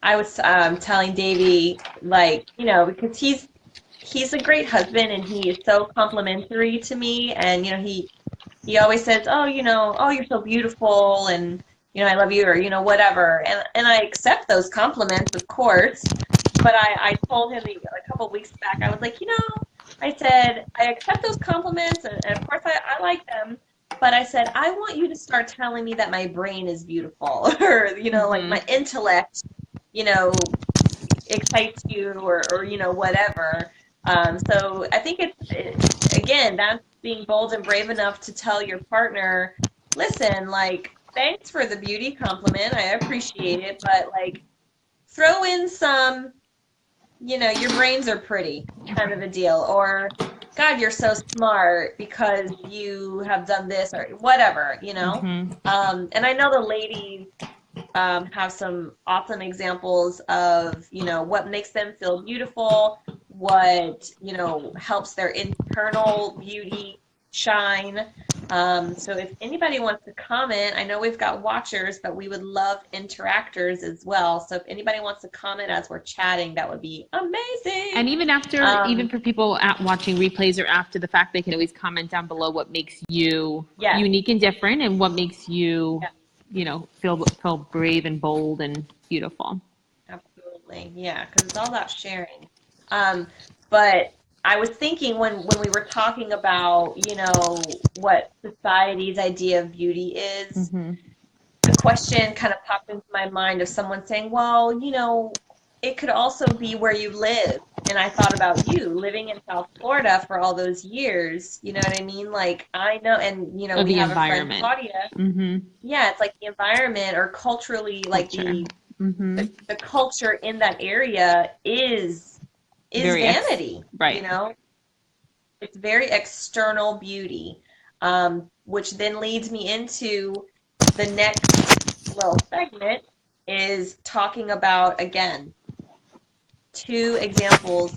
Speaker 2: I was telling Davey, like, you know, because he's a great husband and he is so complimentary to me, and you know, he always says, oh, you know, oh, you're so beautiful, and you know, I love you, or you know, whatever, and I accept those compliments, of course. But I told him a couple of weeks back, I was like, you know, I said, I accept those compliments, and of course I like them, but I said, I want you to start telling me that my brain is beautiful, or you know, like my intellect, you know, excites you, or you know, whatever. So I think it's again, that's being bold and brave enough to tell your partner, listen, like, thanks for the beauty compliment, I appreciate it, but like, throw in some, you know, your brains are pretty kind of a deal, or God, you're so smart because you have done this, or whatever, you know. And I know the ladies have some awesome examples of, you know, what makes them feel beautiful, what, helps their internal beauty shine. So if anybody wants to comment, I know we've got watchers, but we would love interactors as well. So if anybody wants to comment as we're chatting, that would be amazing.
Speaker 1: And even after, even for people watching replays or after the fact, they can always comment down below what makes you unique and different, and what makes you, feel brave and bold and beautiful.
Speaker 2: Absolutely, yeah, because it's all about sharing. But I was thinking when we were talking about, what society's idea of beauty is, the question kind of popped into my mind of someone saying, well, it could also be where you live. And I thought about you living in South Florida for all those years. You know what I mean? Like, I know, and, we have a friend, Claudia. Yeah, it's like the environment, or culturally, like the culture in that area is vanity,
Speaker 1: right?
Speaker 2: It's very external beauty, which then leads me into the next little segment, is talking about, again, 2 examples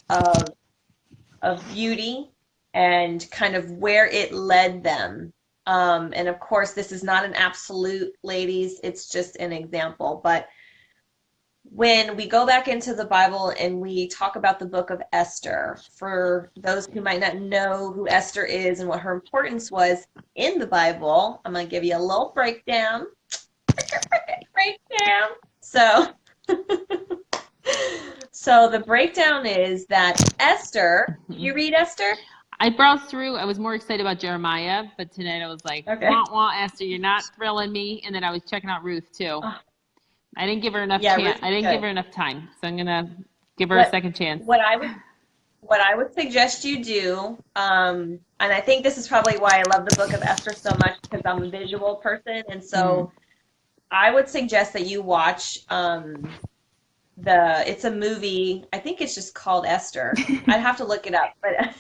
Speaker 2: of beauty and kind of where it led them. And of course, this is not an absolute, ladies, it's just an example. But when we go back into the Bible and we talk about the book of Esther, for those who might not know who Esther is and what her importance was in the Bible, I'm going to give you a little breakdown. So the breakdown is that Esther, you read Esther?
Speaker 1: I browsed through. I was more excited about Jeremiah, but tonight I was like, wah, Esther, you're not thrilling me. And then I was checking out Ruth too. I didn't give her enough chance. I didn't give her enough time, so I'm gonna give her a second chance.
Speaker 2: What I would suggest you do, and I think this is probably why I love the book of Esther so much, because I'm a visual person, and so I would suggest that you watch it's a movie. I think it's just called Esther. I'd have to look it up, but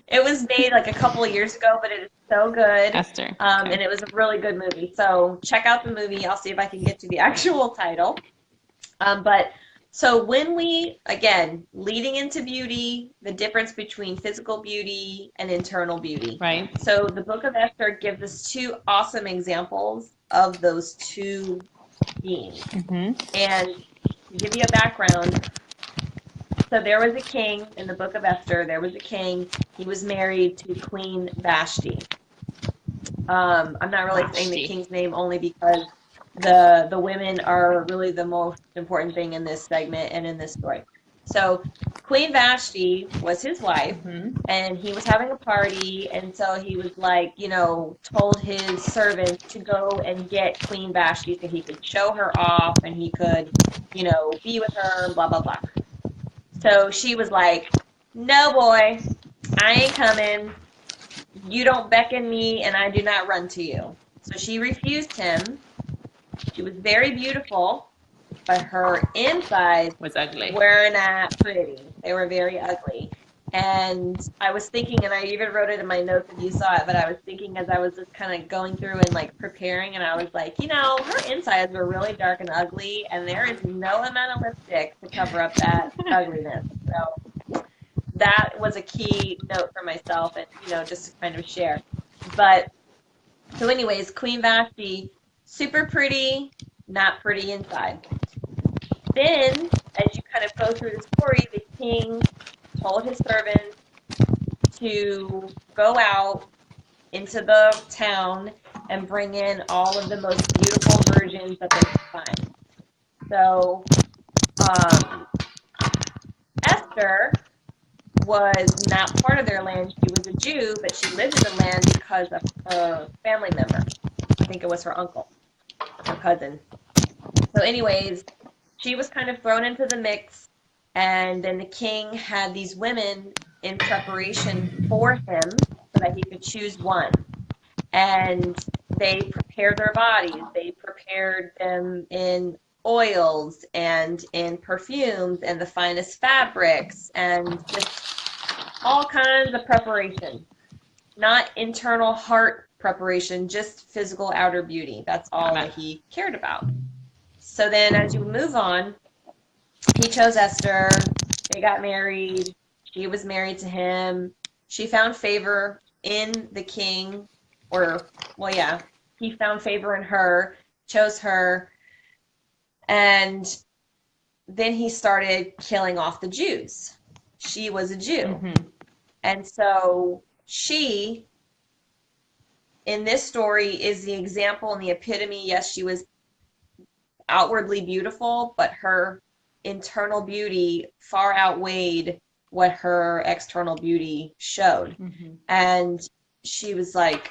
Speaker 2: it was made like a couple of years ago, but it is so good.
Speaker 1: Esther.
Speaker 2: And it was a really good movie. So check out the movie. I'll see if I can get to the actual title. But so when we, again, leading into beauty, the difference between physical beauty and internal beauty.
Speaker 1: Right.
Speaker 2: So the book of Esther gives us 2 awesome examples of those 2 themes. And to give you a background, so there was a king in the book of Esther. There was a king. He was married to Queen Vashti. I'm not really saying the king's name only because the women are really the most important thing in this segment and in this story. So Queen Vashti was his wife, and he was having a party, and so he was like, told his servants to go and get Queen Vashti so he could show her off and he could, be with her, blah, blah, blah. So she was like, no, boy, I ain't coming. You don't beckon me, and I do not run to you. So she refused him. She was very beautiful, but her insides
Speaker 1: was ugly.
Speaker 2: Were not pretty. They were very ugly. And I was thinking, and I even wrote it in my notes if you saw it, but I was thinking as I was just kind of going through and like preparing, and I was like, her insides were really dark and ugly, and there is no amount of lipstick to cover up that ugliness. So that was a key note for myself, and, just to kind of share. But, so anyways, Queen Vashti, super pretty, not pretty inside. Then, as you kind of go through the story, the king told his servants to go out into the town and bring in all of the most beautiful virgins that they could find. So, Esther was not part of their land. She was a Jew, but she lived in the land because of a family member. I think it was her uncle, her cousin. So anyways, she was kind of thrown into the mix, and then the king had these women in preparation for him so that he could choose one. And they prepared their bodies. They prepared them in oils and in perfumes and the finest fabrics and just all kinds of preparation. Not internal heart preparation, just physical outer beauty. That's all that he cared about. So then as you move on, he chose Esther. They got married. She was married to him. She found favor in the king, or, well, yeah, he found favor in her, chose her, and then he started killing off the Jews. She was a Jew.
Speaker 1: Mm-hmm.
Speaker 2: And so she, in this story, is the example and the epitome. Yes, she was outwardly beautiful, but her internal beauty far outweighed what her external beauty showed.
Speaker 1: Mm-hmm.
Speaker 2: And she was like,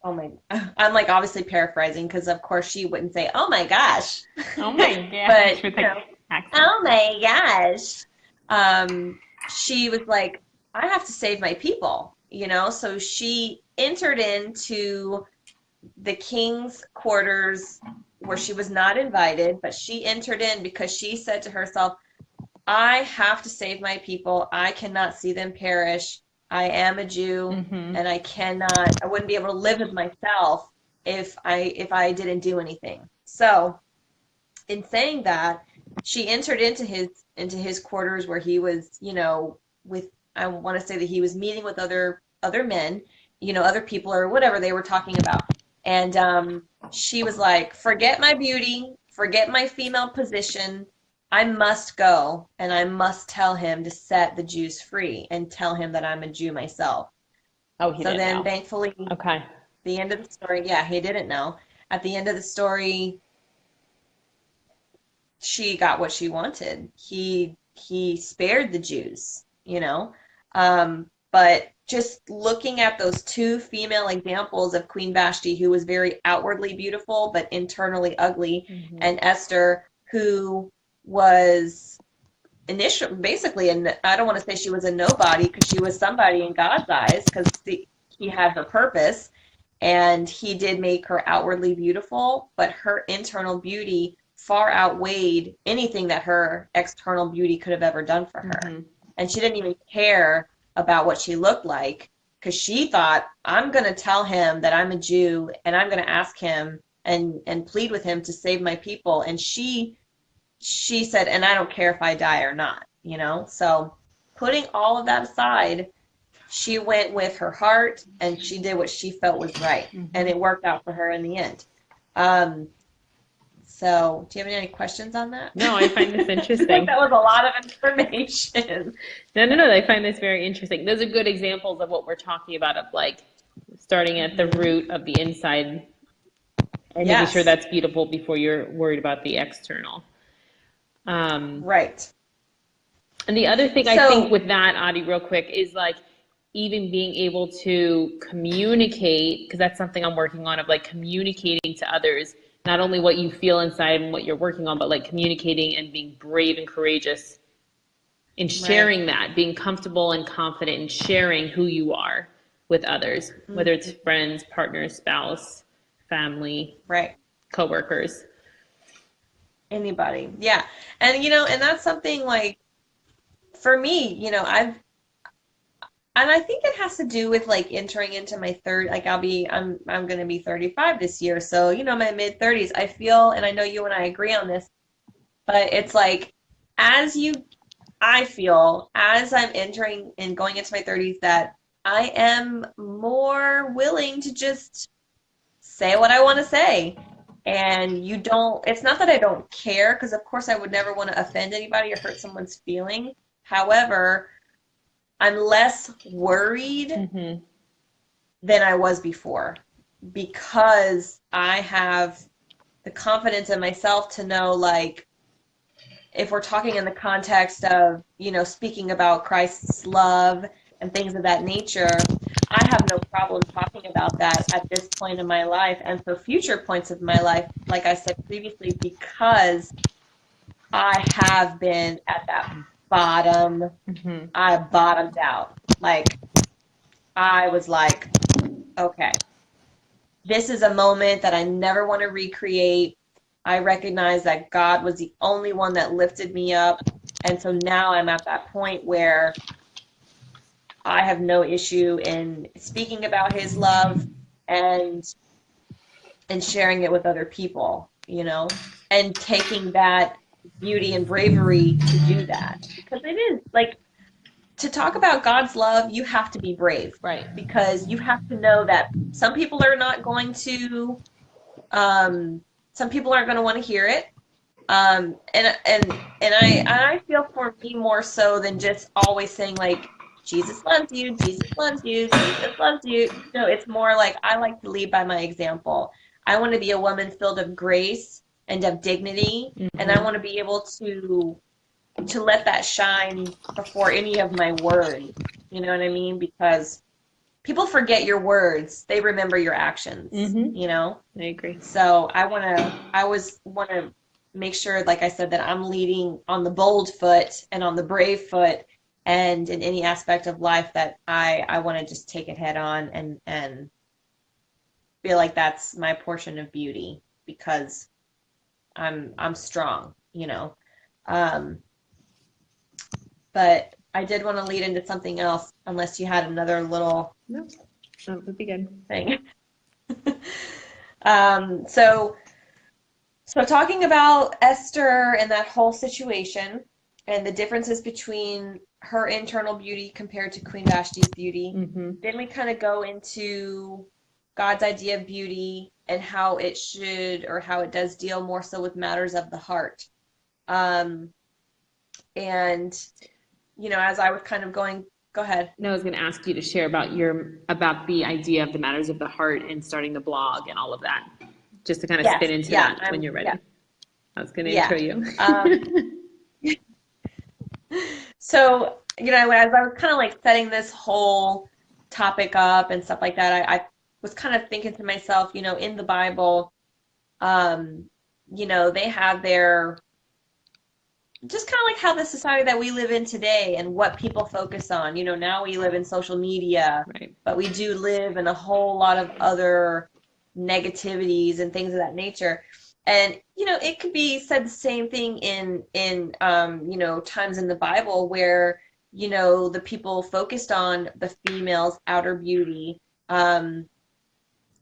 Speaker 2: oh my, I'm like obviously paraphrasing because of course she wouldn't say, oh my gosh.
Speaker 1: Oh my gosh.
Speaker 2: But,
Speaker 1: With
Speaker 2: you know,
Speaker 1: accent.
Speaker 2: oh my gosh. She was like, I have to save my people, you know? So she entered into the king's quarters where she was not invited, but she entered in because she said to herself, I have to save my people. I cannot see them perish. I am a Jew,
Speaker 1: Mm-hmm.
Speaker 2: and I wouldn't be able to live with myself if I didn't do anything. So, in saying that, she entered into his quarters where he was, you know, with, I want to say that he was meeting with other men, you know, other people or whatever they were talking about. And she was like, forget my beauty, forget my female position. I must go and I must tell him to set the Jews free and tell him that I'm a Jew myself.
Speaker 1: Oh, he
Speaker 2: So
Speaker 1: didn't
Speaker 2: then
Speaker 1: know.
Speaker 2: thankfully,
Speaker 1: Okay.
Speaker 2: the end of the story, yeah, he didn't know. At the end of the story, she got what she wanted. He spared the Jews, you know. But just looking at those two female examples of Queen Vashti, who was very outwardly beautiful but internally ugly,
Speaker 1: Mm-hmm.
Speaker 2: and Esther, who was initially basically, and I don't want to say she was a nobody because she was somebody in God's eyes because he had her purpose and he did make her outwardly beautiful, but her internal beauty far outweighed anything that her external beauty could have ever done for her.
Speaker 1: Mm-hmm.
Speaker 2: And she didn't even care about what she looked like because she thought, I'm going to tell him that I'm a Jew and I'm going to ask him and plead with him to save my people. And she said, and I don't care if I die or not, you know? So putting all of that aside, she went with her heart and she did what she felt was right.
Speaker 1: Mm-hmm.
Speaker 2: And it worked out for her in the end. So do you have any questions on that?
Speaker 1: No, I find this
Speaker 2: I feel
Speaker 1: interesting.
Speaker 2: like that was a lot of information.
Speaker 1: No. I find this very interesting. Those are good examples of what we're talking about, of like starting at the root of the inside and making sure
Speaker 2: Yes,
Speaker 1: that's beautiful before you're worried about the external.
Speaker 2: right.
Speaker 1: And the other thing I think
Speaker 2: So,
Speaker 1: with that, Adi, real quick, is like even being able to communicate, because that's something I'm working on, of like communicating to others, not only what you feel inside and what you're working on, but like communicating and being brave and courageous in
Speaker 2: right.
Speaker 1: sharing that, being comfortable and confident in sharing who you are with others, whether it's friends, partners, spouse, family,
Speaker 2: Right.
Speaker 1: coworkers.
Speaker 2: Anybody. Yeah. And you know, and that's something like for me, you know, and I think it has to do with like entering into my third, like I'm going to be 35 this year. So, you know, my mid 30s, I feel, and I know you and I agree on this, but it's like as you, I feel as I'm entering and going into my 30s that I am more willing to just say what I want to say. And you don't, it's not that I don't care, because of course I would never want to offend anybody or hurt someone's feeling. However, I'm less worried
Speaker 1: Mm-hmm.
Speaker 2: than I was before because I have the confidence in myself to know, like, if we're talking in the context of, you know, speaking about Christ's love and things of that nature, I have no problem talking about that at this point in my life and for future points of my life, like I said previously, because I have been at that bottom.
Speaker 1: Mm-hmm.
Speaker 2: I bottomed out. Like, I was like, okay, this is a moment that I never want to recreate. I recognize that God was the only one that lifted me up. And so now I'm at that point where I have no issue in speaking about his love and sharing it with other people, you know, and taking that beauty and bravery to do that. Because it is like to talk about God's love, you have to be brave.
Speaker 1: Right.
Speaker 2: Because you have to know that some people are not going to, some people aren't going to want to hear it. And I feel for me more so than just always saying like, Jesus loves you, Jesus loves you, Jesus loves you. No, it's more like I like to lead by my example. I want to be a woman filled of grace and of dignity, and I want to be able to let that shine before any of my words. You know what I mean? Because people forget your words, they remember your actions, you know?
Speaker 1: I agree.
Speaker 2: So I always want to make sure, like I said, that I'm leading on the bold foot and on the brave foot, and in any aspect of life that I want to just take it head on and feel like that's my portion of beauty because I'm strong, you know. But I did want to lead into something else, unless you had another little
Speaker 1: No, that would be good.
Speaker 2: thing. So talking about Esther and that whole situation and the differences between her internal beauty compared to Queen Vashti's beauty, then we kind of go into God's idea of beauty and how it should, or how it does deal more so with matters of the heart. And, you know, as I was kind of going, go ahead.
Speaker 1: No, I was going to ask you to share about the idea of the matters of the heart and starting the blog and all of that, just to kind of spin into that when you're ready. I was going to intro you.
Speaker 2: So, you know, as I was kind of like setting this whole topic up and stuff like that, I was kind of thinking to myself, you know, in the Bible, you know, they have their, just kind of like how the society that we live in today and what people focus on. You know, now we live in social media,
Speaker 1: right,
Speaker 2: but we do live in a whole lot of other negativities and things of that nature. And, you know, it could be said the same thing in you know, times in the Bible where, you know, the people focused on the female's outer beauty. I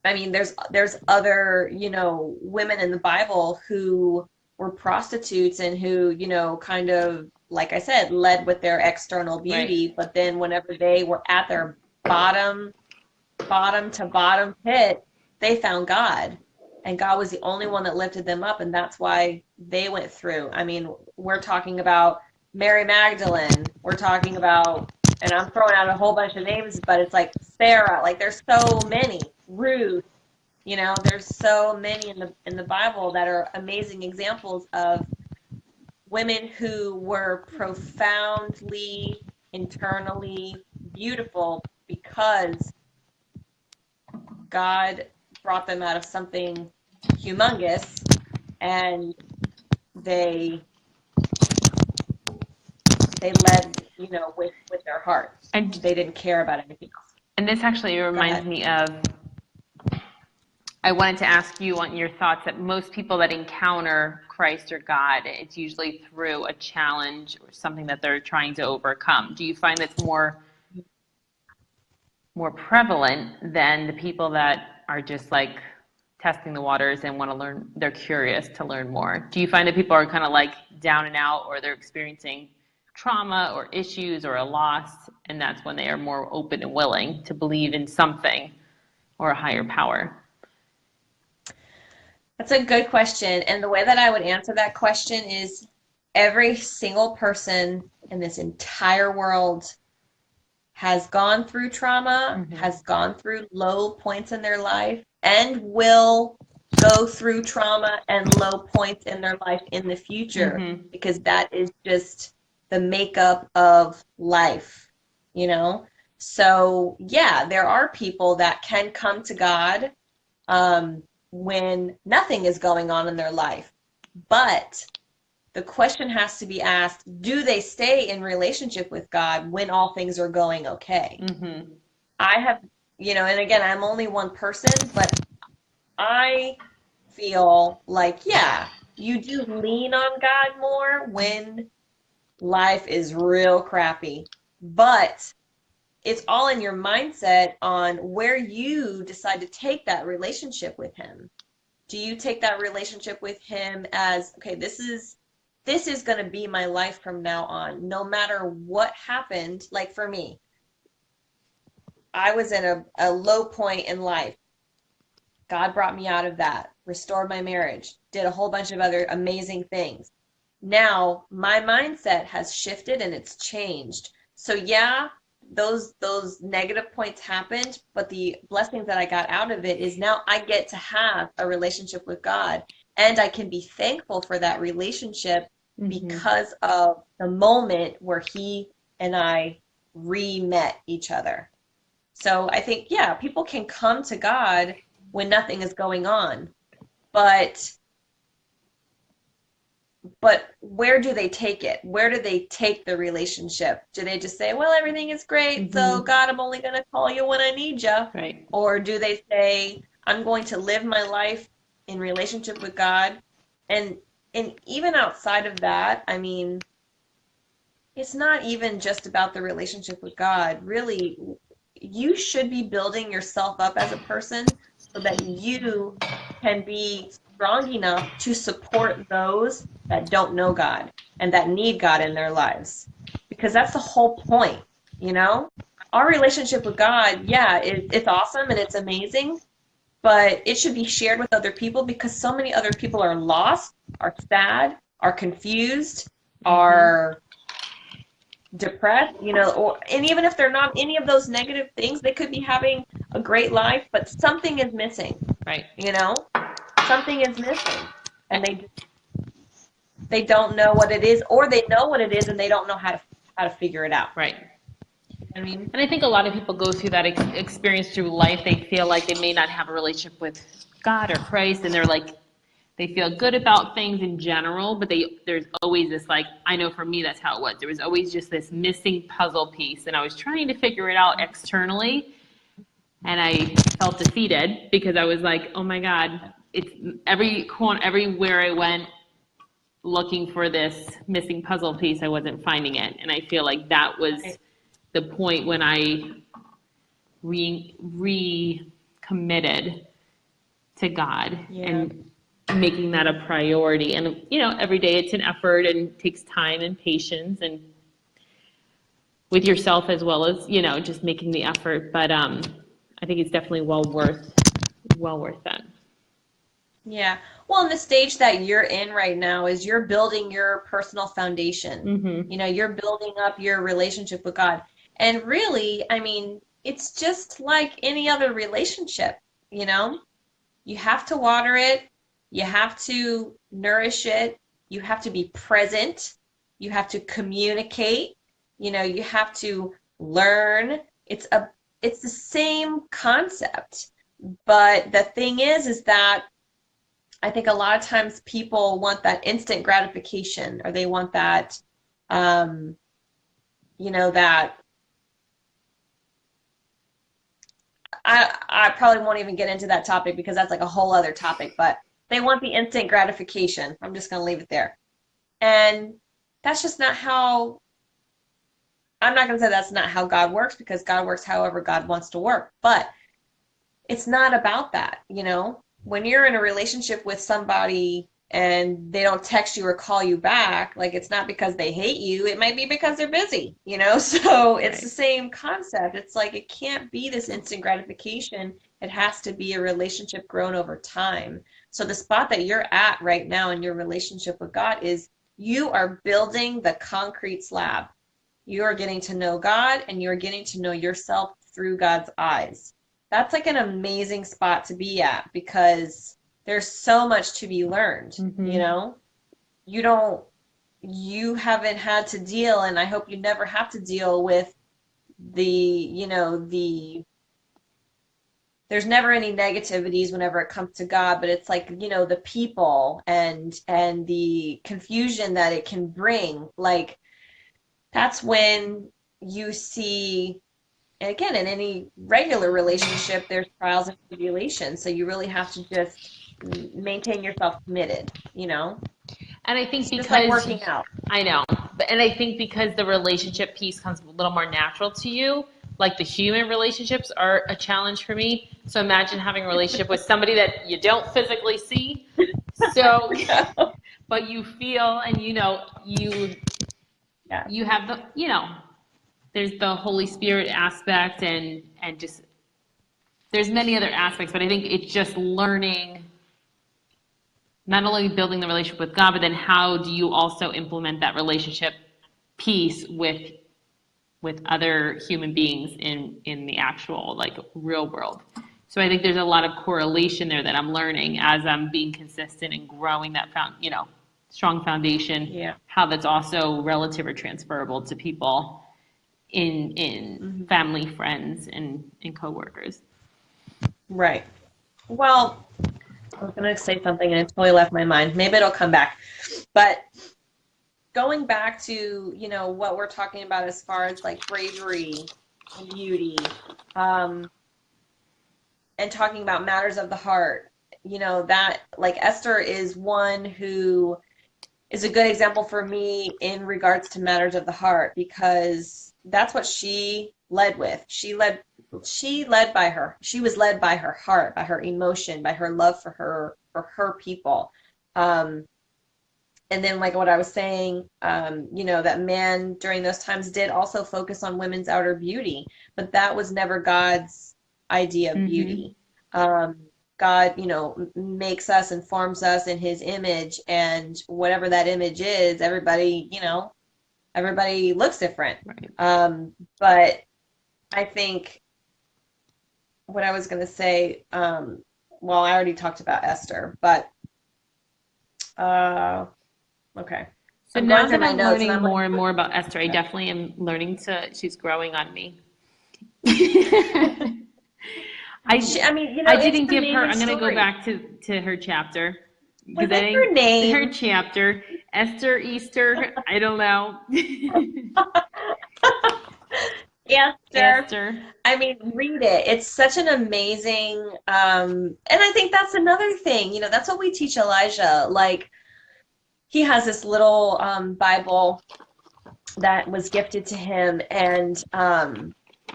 Speaker 2: mean, there's other, you know, women in the Bible who were prostitutes and who, you know, kind of, like I said, led with their external beauty.
Speaker 1: Right.
Speaker 2: But then whenever they were at their bottom to bottom pit, they found God. And God was the only one that lifted them up, and that's why they went through. I mean, we're talking about Mary Magdalene. We're talking about, and I'm throwing out a whole bunch of names, but it's like Sarah. Like there's so many. Ruth. You know, there's so many in the Bible that are amazing examples of women who were profoundly internally beautiful because God brought them out of something humongous, and they led, you know, with their heart, and they didn't care about anything else.
Speaker 1: And this actually reminds me of, I wanted to ask you on your thoughts that most people that encounter Christ or God, it's usually through a challenge or something that they're trying to overcome. Do you find that's more prevalent than the people that are just like testing the waters and want to learn, they're curious to learn more? Do you find that people are kind of like down and out, or they're experiencing trauma or issues or a loss, and that's when they are more open and willing to believe in something or a higher power?
Speaker 2: That's a good question. And the way that I would answer that question is every single person in this entire world has gone through trauma, has gone through low points in their life, and will go through trauma and low points in their life in the future, because that is just the makeup of life, you know? So, yeah, there are people that can come to God when nothing is going on in their life. But the question has to be asked, do they stay in relationship with God when all things are going okay? I have, you know, and again, I'm only one person, but I feel like, yeah, you do lean on God more when life is real crappy. But it's all in your mindset on where you decide to take that relationship with him. Do you take that relationship with him as, okay, this is this is going to be my life from now on, no matter what happened. Like for me, I was in a low point in life. God brought me out of that, restored my marriage, did a whole bunch of other amazing things. Now my mindset has shifted and it's changed. So yeah, those negative points happened, but the blessings that I got out of it is now I get to have a relationship with God, and I can be thankful for that relationship because of the moment where he and I re-met each other. So I think, yeah, people can come to God when nothing is going on, but where do they take it? Where do they take the relationship? Do they just say, well, everything is great, so God, I'm only going to call you when I need you?
Speaker 1: Right.
Speaker 2: Or do they say, I'm going to live my life in relationship with God? And even outside of that, I mean, it's not even just about the relationship with God. Really, you should be building yourself up as a person so that you can be strong enough to support those that don't know God and that need God in their lives. Because that's the whole point, you know? Our relationship with God, yeah, it's awesome and it's amazing, but it should be shared with other people because so many other people are lost, are sad, are confused, are depressed, you know, and even if they're not any of those negative things, they could be having a great life, but something is missing.
Speaker 1: Right.
Speaker 2: You know, something is missing, and they don't know what it is, or they know what it is and they don't know how to figure it out.
Speaker 1: Right.
Speaker 2: I mean,
Speaker 1: and I think a lot of people go through that experience through life. They feel like they may not have a relationship with God or Christ, and they're like, they feel good about things in general, but there's always this, like, I know for me that's how it was. There was always just this missing puzzle piece, and I was trying to figure it out externally, and I felt defeated because I was like, oh my God, it's everywhere I went looking for this missing puzzle piece, I wasn't finding it. And I feel like that was the point when I recommitted to God and making that a priority. And, you know, every day it's an effort and takes time and patience and with yourself as well as, you know, just making the effort. But I think it's definitely well worth that.
Speaker 2: Yeah. Well, and the stage that you're in right now is you're building your personal foundation. You know, you're building up your relationship with God. And really, I mean, it's just like any other relationship, you know? You have to water it. You have to nourish it. You have to be present. You have to communicate. You know, you have to learn. It's the same concept. But the thing is that I think a lot of times people want that instant gratification, or they want that, you know, that I probably won't even get into that topic because that's like a whole other topic, but they want the instant gratification. I'm just going to leave it there. And that's just not how, I'm not going to say that's not how God works, because God works however God wants to work, but it's not about that, you know? When you're in a relationship with somebody and they don't text you or call you back, like, it's not because they hate you. It might be because they're busy, you know? So it's the same concept. It's like, it can't be this instant gratification. It has to be a relationship grown over time. So the spot that you're at right now in your relationship with God is you are building the concrete slab. You are getting to know God, and you're getting to know yourself through God's eyes. That's like an amazing spot to be at, because there's so much to be learned, you know? You haven't had to deal, and I hope you never have to deal with there's never any negativities whenever it comes to God, but it's like, you know, the people and the confusion that it can bring. Like, that's when you see, and again, in any regular relationship, there's trials and tribulations. So you really have to just maintain yourself committed, you know?
Speaker 1: And I think
Speaker 2: it's
Speaker 1: because,
Speaker 2: just like working out.
Speaker 1: I know, and I think because the relationship piece comes a little more natural to you, like the human relationships are a challenge for me. So imagine having a relationship with somebody that you don't physically see. So but you feel, and
Speaker 2: Yeah.
Speaker 1: you have the, there's the Holy Spirit aspect, and just there's many other aspects, but I think it's just learning, not only building the relationship with God, but then how do you also implement that relationship piece with other human beings in the actual like real world. So I think there's a lot of correlation there that I'm learning as I'm being consistent and growing that strong foundation.
Speaker 2: Yeah.
Speaker 1: How that's also relative or transferable to people in family, friends, and coworkers.
Speaker 2: Right. Well, I was going to say something and it totally left my mind. Maybe it'll come back. But going back to, what we're talking about as far as like bravery and beauty, and talking about matters of the heart, that like Esther is one who is a good example for me in regards to matters of the heart, because that's what she led with. She was led by her heart, by her emotion, by her love for her people. And then like what I was saying, that man during those times did also focus on women's outer beauty, but that was never God's idea of beauty. God, makes us and forms us in his image, and whatever that image is, everybody looks different.
Speaker 1: Right.
Speaker 2: But I think what I was going to say, I already talked about Esther, but okay.
Speaker 1: So
Speaker 2: I'm
Speaker 1: now
Speaker 2: going through
Speaker 1: that
Speaker 2: my
Speaker 1: I'm
Speaker 2: notes
Speaker 1: learning
Speaker 2: and I'm
Speaker 1: more
Speaker 2: like,
Speaker 1: and more about Esther, I definitely am learning she's growing on me. I didn't
Speaker 2: it's
Speaker 1: give
Speaker 2: an
Speaker 1: her, I'm
Speaker 2: amazing
Speaker 1: going to go
Speaker 2: story.
Speaker 1: back to her chapter.
Speaker 2: Was
Speaker 1: Because I
Speaker 2: it her
Speaker 1: didn't,
Speaker 2: name?
Speaker 1: her chapter, Esther, Easter, I don't know.
Speaker 2: Esther.
Speaker 1: Esther.
Speaker 2: I mean, read it. It's such an amazing, and I think that's another thing, that's what we teach Elijah. Like, he has this little Bible that was gifted to him, and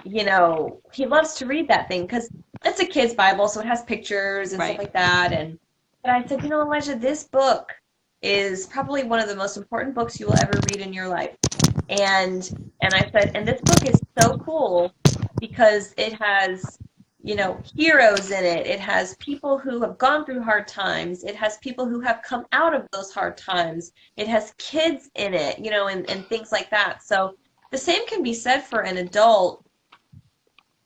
Speaker 2: he loves to read that thing because it's a kid's Bible, so it has pictures and stuff
Speaker 1: Right.
Speaker 2: like that. But I said, Elijah, this book is probably one of the most important books you will ever read in your life. And I said, and this book is so cool because it has, heroes in it. It has people who have gone through hard times. It has people who have come out of those hard times. It has kids in it, and things like that. So the same can be said for an adult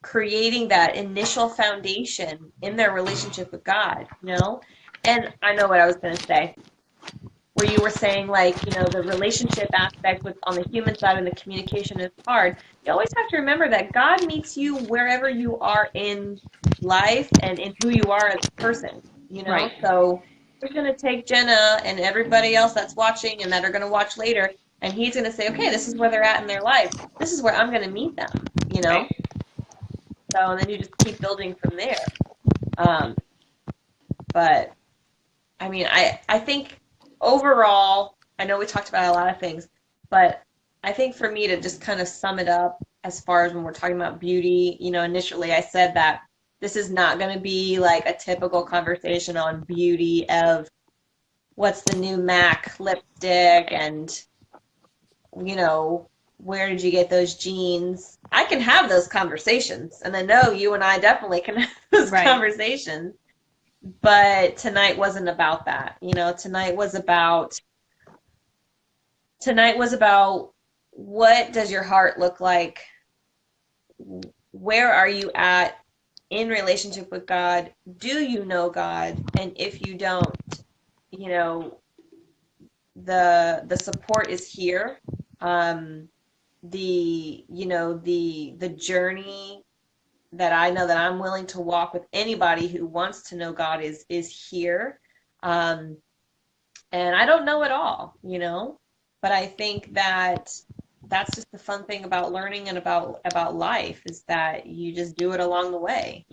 Speaker 2: creating that initial foundation in their relationship with God, And I know what I was going to say, where you were saying, like, the relationship aspect on the human side and the communication is hard. You always have to remember that God meets you wherever you are in life and in who you are as a person,
Speaker 1: Right.
Speaker 2: So we're going to take Jenna and everybody else that's watching and that are going to watch later, and he's going to say, okay, this is where they're at in their life. This is where I'm going to meet them,
Speaker 1: Right.
Speaker 2: So, and then you just keep building from there. But I mean, I think overall, I know we talked about a lot of things, but I think for me to just kind of sum it up as far as when we're talking about beauty, initially I said that this is not going to be like a typical conversation on beauty of what's the new MAC lipstick and, where did you get those jeans? I can have those conversations, and I know you and I definitely can have those conversations. But tonight wasn't about that. Tonight was about what does your heart look like? Where are you at in relationship with God? Do you know God? And if you don't, the support is here. The journey that I know that I'm willing to walk with anybody who wants to know God is here. And I don't know it all, but I think that's just the fun thing about learning and about life, is that you just do it along the way,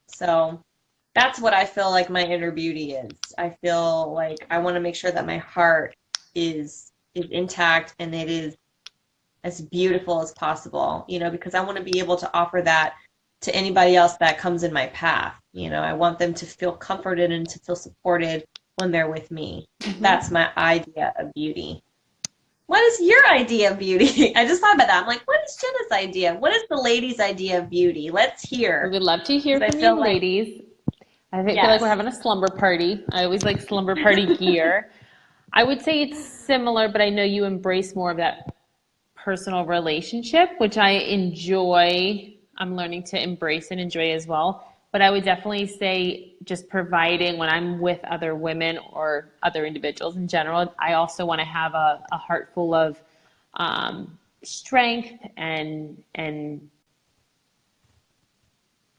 Speaker 2: So that's what I feel like my inner beauty is. I feel like I want to make sure that my heart is intact and it is as beautiful as possible, because I want to be able to offer that to anybody else that comes in my path. I want them to feel comforted and to feel supported when they're with me.
Speaker 1: Mhm.
Speaker 2: That's my idea of beauty. What is your idea of beauty? I just thought about that. I'm like, what is Jenna's idea? What is the ladies' idea of beauty? Let's
Speaker 1: We
Speaker 2: hear.
Speaker 1: would love to hear
Speaker 2: Because I
Speaker 1: from
Speaker 2: feel
Speaker 1: you,
Speaker 2: like,
Speaker 1: ladies. Feel like we're
Speaker 2: yes.
Speaker 1: having a slumber party. I always like slumber party gear. I would say it's similar, but I know you embrace more of that personal relationship, which I enjoy. I'm learning to embrace and enjoy as well. But I would definitely say just providing when I'm with other women or other individuals in general, I also want to have a heart full of strength and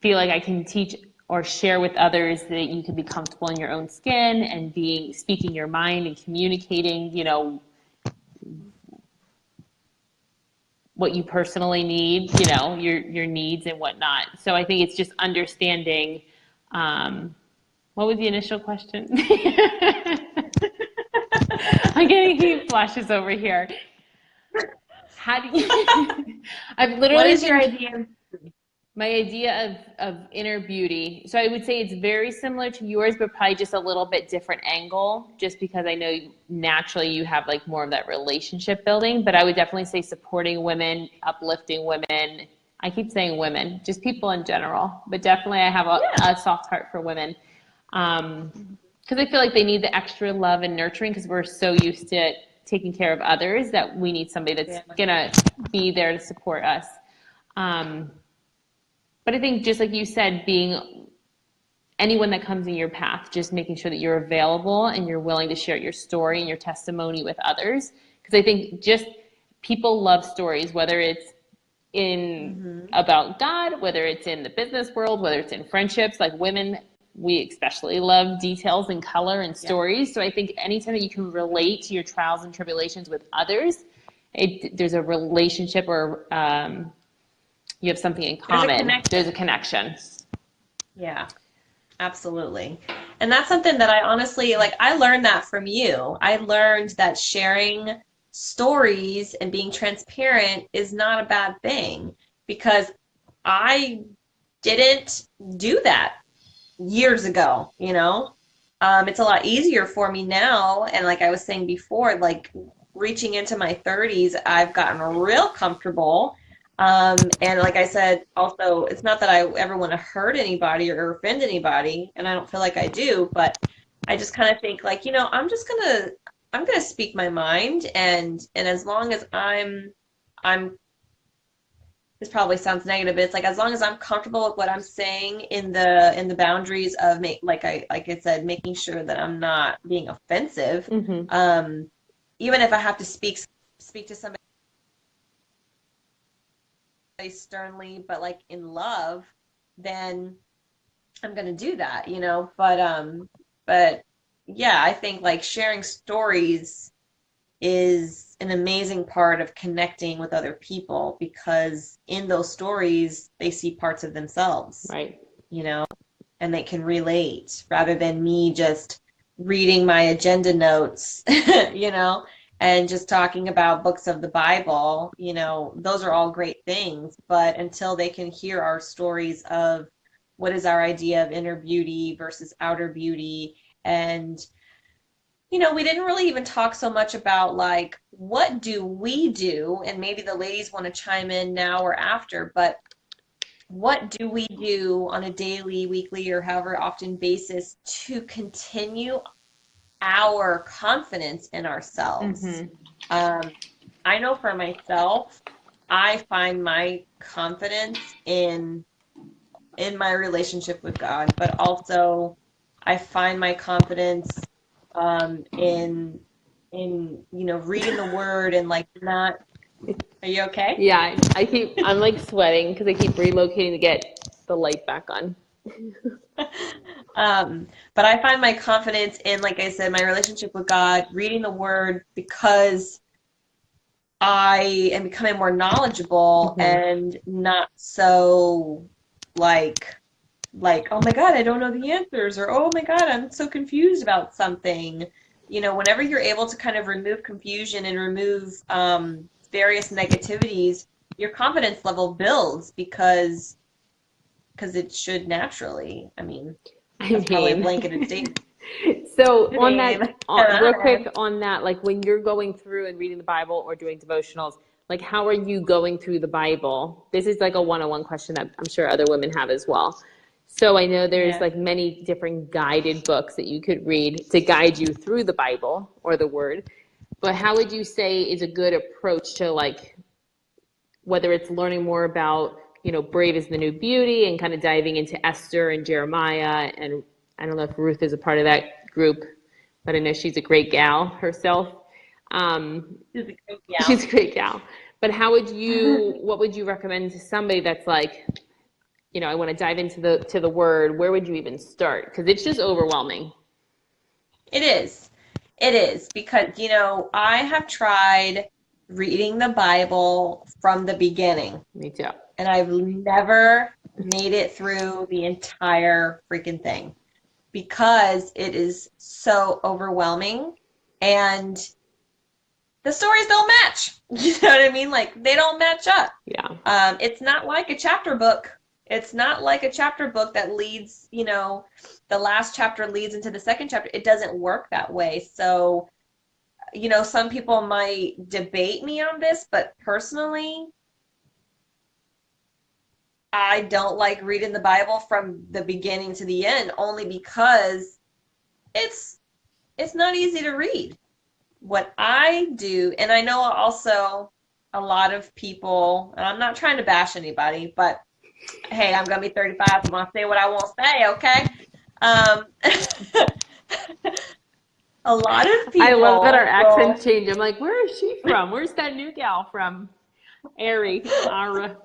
Speaker 1: feel like I can teach or share with others that you can be comfortable in your own skin and being speaking your mind and communicating, what you personally need, your needs and whatnot. So I think it's just understanding. What was the initial question? I'm getting heat flashes over here. How do you? I've
Speaker 2: What
Speaker 1: literally
Speaker 2: is your
Speaker 1: been
Speaker 2: idea?
Speaker 1: my idea of inner beauty. So I would say it's very similar to yours, but probably just a little bit different angle, just because I know naturally you have like more of that relationship building. But I would definitely say supporting women, uplifting women. I keep saying women, just people in general, but definitely I have a soft heart for women. Because I feel like they need the extra love and nurturing because we're so used to taking care of others that we need somebody that's
Speaker 2: Yeah.
Speaker 1: gonna be there to support us. Um, but I think just like you said, being anyone that comes in your path, just making sure that you're available and you're willing to share your story and your testimony with others. Because I think just people love stories, whether it's in
Speaker 2: Mm-hmm.
Speaker 1: about God, whether it's in the business world, whether it's in friendships, like women, we especially love details and color and
Speaker 2: Yeah.
Speaker 1: stories. So I think anytime that you can relate to your trials and tribulations with others, there's a relationship or you have something in
Speaker 2: There's a
Speaker 1: common.
Speaker 2: connection.
Speaker 1: There's a connection.
Speaker 2: Yeah. Absolutely. And that's something that I honestly, like, I learned that from you. I learned that sharing stories and being transparent is not a bad thing because I didn't do that years ago, you know? It's a lot easier for me now. And like I was saying before, like reaching into my 30s, I've gotten real comfortable. And like I said, also, it's not that I ever want to hurt anybody or offend anybody, and I don't feel like I do, but I just kind of think like, I'm gonna speak my mind, and as long as I'm this probably sounds negative, but it's like as long as I'm comfortable with what I'm saying in the boundaries of like I said, making sure that I'm not being offensive.
Speaker 1: Mm-hmm.
Speaker 2: Even if I have to speak to somebody sternly, but like in love, then I'm gonna do that, you know. But yeah, I think like sharing stories is an amazing part of connecting with other people because in those stories they see parts of themselves,
Speaker 1: Right.
Speaker 2: you know, and they can relate rather than me just reading my agenda notes, you know, and just talking about books of the Bible, you know, those are all great things, but until they can hear our stories of what is our idea of inner beauty versus outer beauty and we didn't really even talk so much about like what do we do, and maybe the ladies want to chime in now or after, but what do we do on a daily, weekly, or however often basis to continue our confidence in ourselves?
Speaker 1: Mm-hmm.
Speaker 2: I know for myself, I find my confidence in my relationship with God, but also I find my confidence in reading the word and like not. Are you okay?
Speaker 1: Yeah, I'm like sweating because I keep relocating to get the light back on.
Speaker 2: But I find my confidence in, like I said, my relationship with God, reading the word because I am becoming more knowledgeable
Speaker 1: Mm-hmm.
Speaker 2: and not so like oh my God, I don't know the answers, or oh my God, I'm so confused about something. Whenever you're able to kind of remove confusion and remove various negativities, your confidence level builds because it should naturally. I mean,
Speaker 1: I
Speaker 2: that's probably a
Speaker 1: mean,
Speaker 2: blanketed statement.
Speaker 1: So on
Speaker 2: Name.
Speaker 1: that, real quick on that, like when you're going through and reading the Bible or doing devotionals, like how are you going through the Bible? This is like a one-on-one question that I'm sure other women have as well. So I know there's
Speaker 2: Yeah.
Speaker 1: like many different guided books that you could read to guide you through the Bible or the Word. But how would you say is a good approach to like whether it's learning more about, Brave is the New Beauty and kind of diving into Esther and Jeremiah, and I don't know if Ruth is a part of that group, but I know she's a great gal herself.
Speaker 2: She's a great gal.
Speaker 1: She's a great gal. But what would you recommend to somebody that's like, I want to dive into the Word? Where would you even start? Because it's just overwhelming.
Speaker 2: It is. It is because, I have tried reading the Bible from the beginning.
Speaker 1: Me too.
Speaker 2: And I've never made it through the entire freaking thing because it is so overwhelming and the stories don't match. You know what I mean? Like they don't match up.
Speaker 1: Yeah.
Speaker 2: It's not like a chapter book. It's not like a chapter book that leads, the last chapter leads into the second chapter. It doesn't work that way. So, some people might debate me on this, but personally, I don't like reading the Bible from the beginning to the end only because it's not easy to read. What I do, and I know also a lot of people, and I'm not trying to bash anybody, but hey, I'm going to be 35. I'm going to say what I won't say, okay? A lot of people.
Speaker 1: I love that our accents change. I'm like, where is she from? Where's that new gal from? Arisul.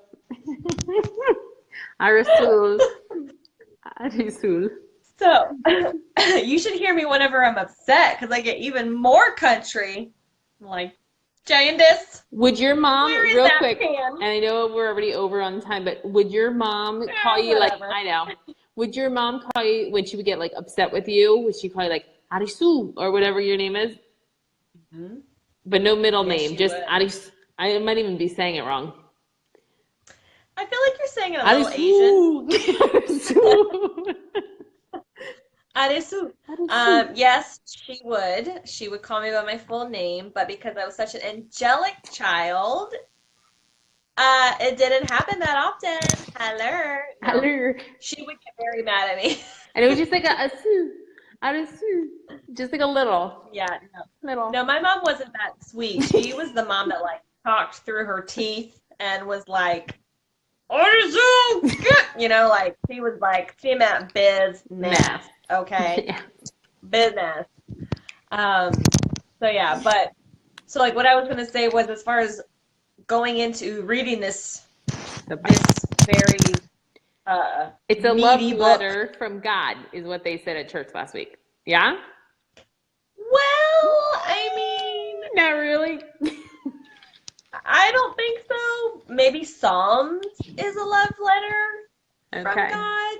Speaker 2: So, you should hear me whenever I'm upset because I get even more country. I'm like, Jandis.
Speaker 1: Would your mom, real quick,
Speaker 2: pan?
Speaker 1: and I know we're already over on time, but would your mom call you
Speaker 2: whatever.
Speaker 1: I know. Would your mom call you when she would get like upset with you? Would she call you like Arisu or whatever your name is?
Speaker 2: Mm-hmm.
Speaker 1: But no middle name,
Speaker 2: she
Speaker 1: just
Speaker 2: would.
Speaker 1: Arisu. I might even be saying it wrong.
Speaker 2: I feel like you're saying it a little Asian. Arisu. Yes, she would. She would call me by my full name, but because I was such an angelic child, it didn't happen that often. Hello. No.
Speaker 1: Hello.
Speaker 2: She would get very mad at me.
Speaker 1: And it was just like Arisu, just like a little.
Speaker 2: Yeah, no.
Speaker 1: Little.
Speaker 2: No, my mom wasn't that sweet. She was the mom that like talked through her teeth and was like, Arisu, like she meant business. Okay.
Speaker 1: Yeah.
Speaker 2: Business. So yeah, so like what I was gonna say was as far as going into reading this very
Speaker 1: it's a
Speaker 2: meaty
Speaker 1: love
Speaker 2: book.
Speaker 1: letter from God is what they said at church last week. Yeah?
Speaker 2: Well, I mean,
Speaker 1: not really.
Speaker 2: I don't think so. Maybe Psalms is a love letter from God.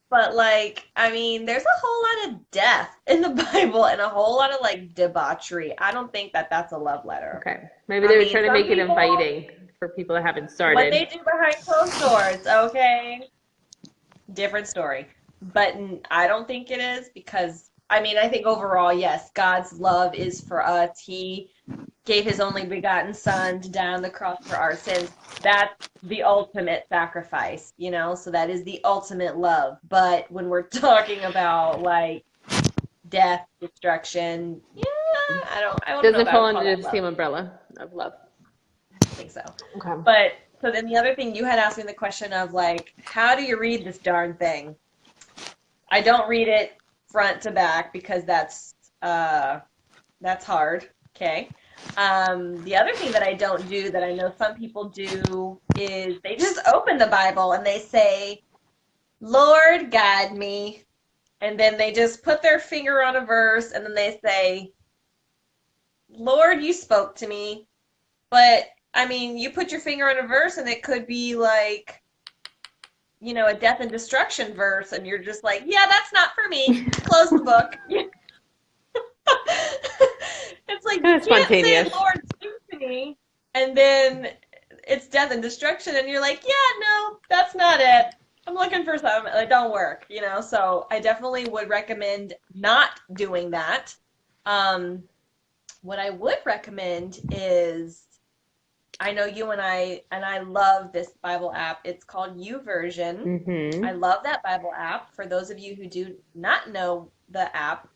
Speaker 2: But like, I mean, there's a whole lot of death in the Bible and a whole lot of like debauchery. I don't think that that's a love letter.
Speaker 1: Okay. Maybe they were trying to make it inviting for people that haven't started.
Speaker 2: What they do behind closed doors, okay? Different story. But I don't think it is because, I mean, I think overall, yes, God's love is for us. He gave his only begotten son to die on the cross for our sins. That's the ultimate sacrifice, so that is the ultimate love. But when we're talking about like death, destruction, I don't know.
Speaker 1: Does it fall under the same umbrella of love?
Speaker 2: I think so.
Speaker 1: Okay.
Speaker 2: But so then the other thing you had asked me the question of like, how do you read this darn thing? I don't read it front to back because that's hard. Okay. The other thing that I don't do that I know some people do is they just open the Bible and they say, Lord, guide me. And then they just put their finger on a verse and then they say, Lord, you spoke to me. But, I mean, you put your finger on a verse and it could be like, a death and destruction verse. And you're just like, yeah, that's not for me. Close the book. It's like you can't say Lord speak to me and then it's death and destruction and you're like, yeah, no, that's not it. I'm looking for some that don't work, you know, so I definitely would recommend not doing that. Um, what I would recommend is I know you and I love this Bible app. It's called YouVersion. I
Speaker 1: Mm-hmm.
Speaker 2: love that Bible app. For those of you who do not know the app,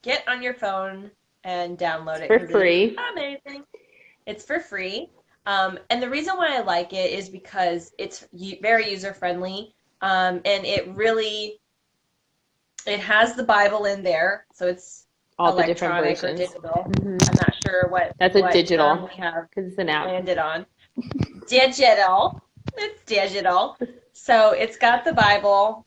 Speaker 2: get on your phone and download
Speaker 1: It's
Speaker 2: it
Speaker 1: for
Speaker 2: because it is
Speaker 1: free.
Speaker 2: amazing. It's for free. And the reason why I like it is because it's very user friendly. And it has the Bible in there, so it's
Speaker 1: All the different
Speaker 2: electronic or
Speaker 1: versions.
Speaker 2: digital.
Speaker 1: Hmm.
Speaker 2: I'm not sure
Speaker 1: That's a
Speaker 2: what term
Speaker 1: digital
Speaker 2: we have
Speaker 1: because it's an app.
Speaker 2: landed on. Digital. It's digital. So it's got the Bible,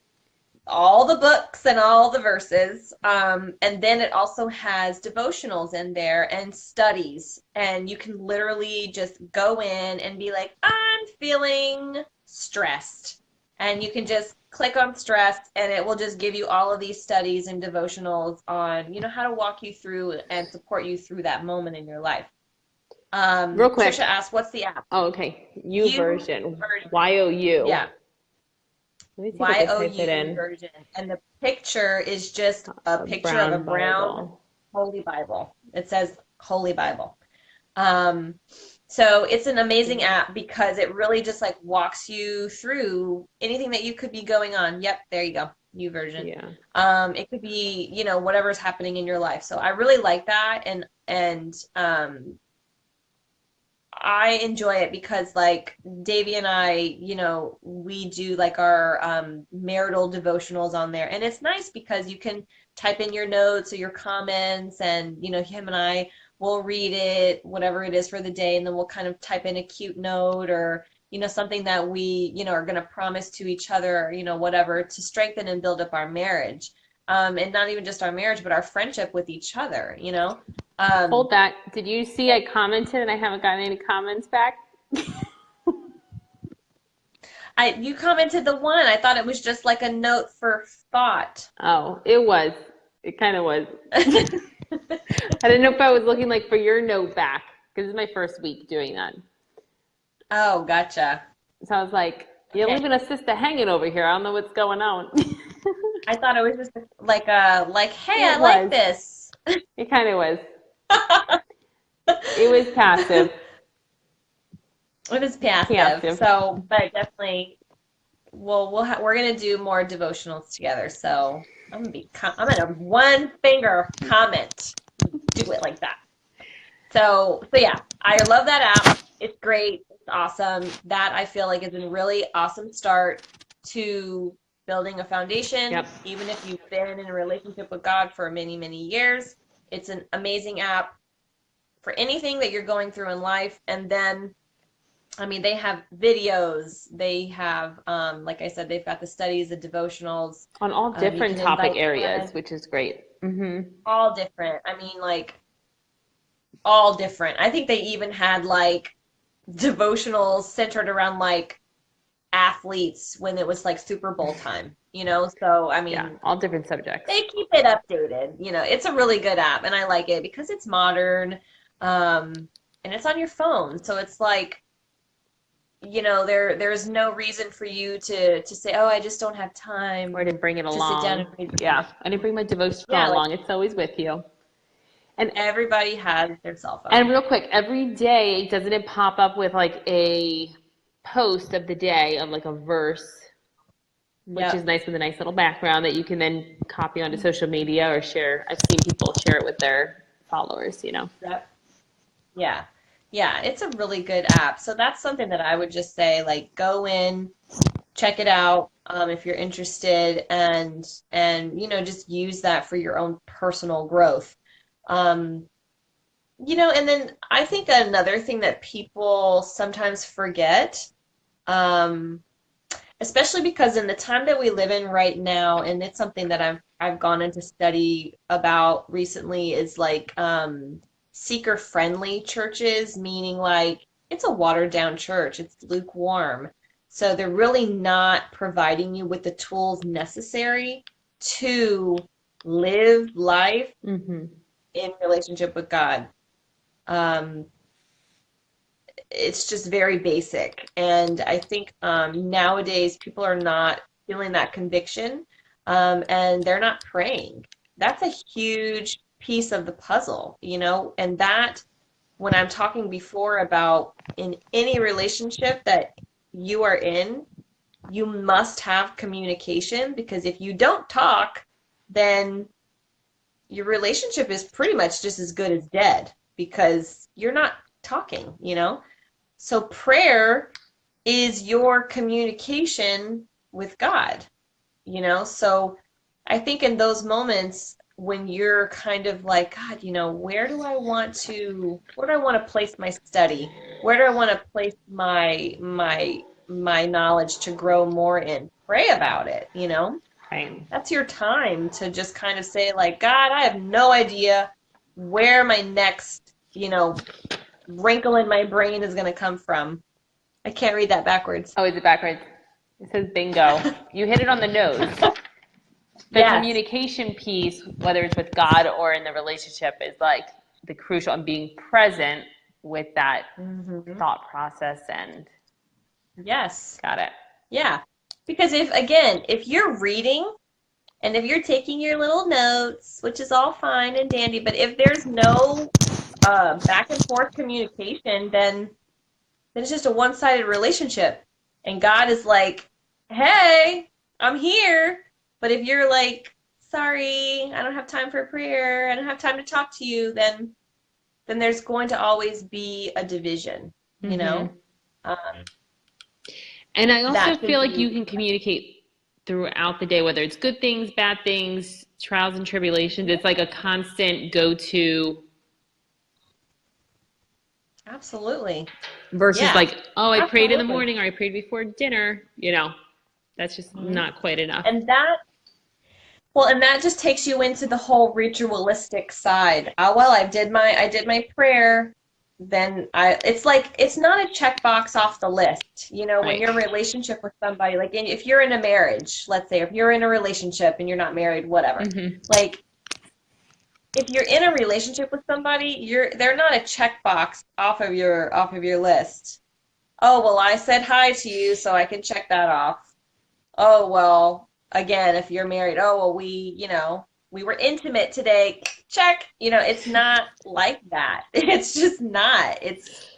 Speaker 2: all the books and all the verses. And then it also has devotionals in there and studies. And you can literally just go in and be like, I'm feeling stressed. And you can just click on stress and it will just give you all of these studies and devotionals on, how to walk you through and support you through that moment in your life.
Speaker 1: Real
Speaker 2: Trisha
Speaker 1: quick.
Speaker 2: asked, what's the app?
Speaker 1: Oh, okay. U
Speaker 2: You
Speaker 1: version.
Speaker 2: version.
Speaker 1: YOU.
Speaker 2: Yeah.
Speaker 1: Let me see if I can type it
Speaker 2: YOU
Speaker 1: in.
Speaker 2: version. And the picture is just a
Speaker 1: A
Speaker 2: picture of a
Speaker 1: brown
Speaker 2: brown
Speaker 1: Bible.
Speaker 2: Holy Bible. It says Holy Bible. Um, so it's an amazing app because it really just like walks you through anything that you could be going on. Yep, there you go. New version.
Speaker 1: Yeah.
Speaker 2: It could be, whatever's happening in your life. So I really like that and I enjoy it because like Davy and I, we do like our marital devotionals on there. And it's nice because you can type in your notes or your comments and, him and I will read it, whatever it is for the day, and then we'll kind of type in a cute note or, something that we, are going to promise to each other, whatever, to strengthen and build up our marriage. And not even just our marriage, but our friendship with each other.
Speaker 1: Hold
Speaker 2: Um,
Speaker 1: that. Did you see I commented and I haven't gotten any comments back?
Speaker 2: you commented the one. I thought it was just like a note for thought.
Speaker 1: Oh, it was. It kind of was. I didn't know if I was looking like for your note back because it's my first week doing that.
Speaker 2: Oh, gotcha.
Speaker 1: So I was like, you're
Speaker 2: Okay.
Speaker 1: leaving a sister hanging over here. I don't know what's going on.
Speaker 2: I thought it was just like, hey,
Speaker 1: It
Speaker 2: I like
Speaker 1: was.
Speaker 2: this.
Speaker 1: It kind of was. It was passive.
Speaker 2: It was passive.
Speaker 1: Passive.
Speaker 2: So, but definitely, we're gonna do more devotionals together. So I'm gonna one finger comment, do it like that. So yeah, I love that app. It's great. It's awesome. That I feel like is a really awesome start to building a foundation.
Speaker 1: Yep.
Speaker 2: Even if you've been in a relationship with God for many, many years, it's an amazing app for anything that you're going through in life. And then, I mean, they have videos. They have, like I said, they've got the studies, the devotionals.
Speaker 1: On all
Speaker 2: You
Speaker 1: different
Speaker 2: can
Speaker 1: topic
Speaker 2: invite
Speaker 1: areas,
Speaker 2: friends,
Speaker 1: which is great. Hmm.
Speaker 2: all different. I mean, like all different. I think they even had like devotionals centered around like athletes when it was like Super Bowl time. So, I
Speaker 1: Yeah,
Speaker 2: mean,
Speaker 1: all different subjects.
Speaker 2: they keep it updated. It's a really good app and I like it because it's modern, and it's on your phone. So it's like, there's no reason for you to say, oh, I just don't have
Speaker 1: Or I
Speaker 2: time
Speaker 1: didn't bring it
Speaker 2: to sit down and
Speaker 1: along.
Speaker 2: read.
Speaker 1: Yeah, I didn't bring my devotional
Speaker 2: Yeah, like
Speaker 1: along. It's always with you. And
Speaker 2: everybody has their cell
Speaker 1: and
Speaker 2: phone.
Speaker 1: real quick, every day, doesn't it pop up with like a post of the day of like a verse, which is
Speaker 2: Yep.
Speaker 1: nice with a nice little background that you can then copy onto social media or share. I've seen people share it with their followers.
Speaker 2: Yep. Yeah. Yeah, it's a really good app. So that's something that I would just say, like, go in, check it out, if you're interested, and just use that for your own personal growth. Um, and then I think another thing that people sometimes forget, um, especially because in the time that we live in right now, and it's something that I've gone into study about recently, is like seeker friendly churches, meaning like it's a watered down church, it's lukewarm. So they're really not providing you with the tools necessary to live life
Speaker 1: Hmm.
Speaker 2: in relationship with God. Um, it's just very basic. And I think nowadays people are not feeling that conviction, and they're not praying. That's a huge piece of the puzzle, you know, and that when I'm talking before about in any relationship that you are in, you must have communication because if you don't talk, then your relationship is pretty much just as good as dead because you're not talking, you know? So prayer is your communication with God, you know? So I think in those moments when you're kind of like, God, you know, where do I want to place my study? Where do I want to place my knowledge to grow more in? Pray about it, you know?
Speaker 1: Right.
Speaker 2: That's your time to just kind of say like, God, I have no idea where my next, you know, wrinkle in my brain is going to come from. I can't read that backwards.
Speaker 1: Oh, is it backwards? It says bingo. You hit it on the nose. The
Speaker 2: Yes.
Speaker 1: communication piece, whether it's with God or in the relationship, is like the crucial and being present with that
Speaker 2: Mm-hmm.
Speaker 1: thought process and
Speaker 2: Yes.
Speaker 1: got it.
Speaker 2: Yeah. Because if you're reading and if you're taking your little notes, which is all fine and dandy, but if there's no back and forth communication, then it's just a one-sided relationship. And God is like, hey, I'm here. But if you're like, sorry, I don't have time for prayer, I don't have time to talk to you, then there's going to always be a division, you know? Um,
Speaker 1: And I also
Speaker 2: that can
Speaker 1: feel like you
Speaker 2: be
Speaker 1: can communicate throughout the day, whether it's good things, bad things, trials and tribulations. It's like a constant go-to
Speaker 2: absolutely.
Speaker 1: versus
Speaker 2: Yeah,
Speaker 1: like, oh, I prayed in the
Speaker 2: absolutely.
Speaker 1: morning or I prayed before dinner. You know, that's just
Speaker 2: Mhm.
Speaker 1: not quite enough.
Speaker 2: And that just takes you into the whole ritualistic side. Well, I did my prayer, then it's like it's not a checkbox off the list. You know, when
Speaker 1: Right.
Speaker 2: you're in a relationship with somebody, like if you're in a marriage, let's say if you're in a relationship and you're not married, whatever.
Speaker 1: Hmm.
Speaker 2: Like if you're in a relationship with somebody, they're not a checkbox off of your list. Oh, well, I said hi to you, so I can check that off. Oh, well, again, if you're married, oh, well, we were intimate today. Check. You know, it's not like that. It's just not. It's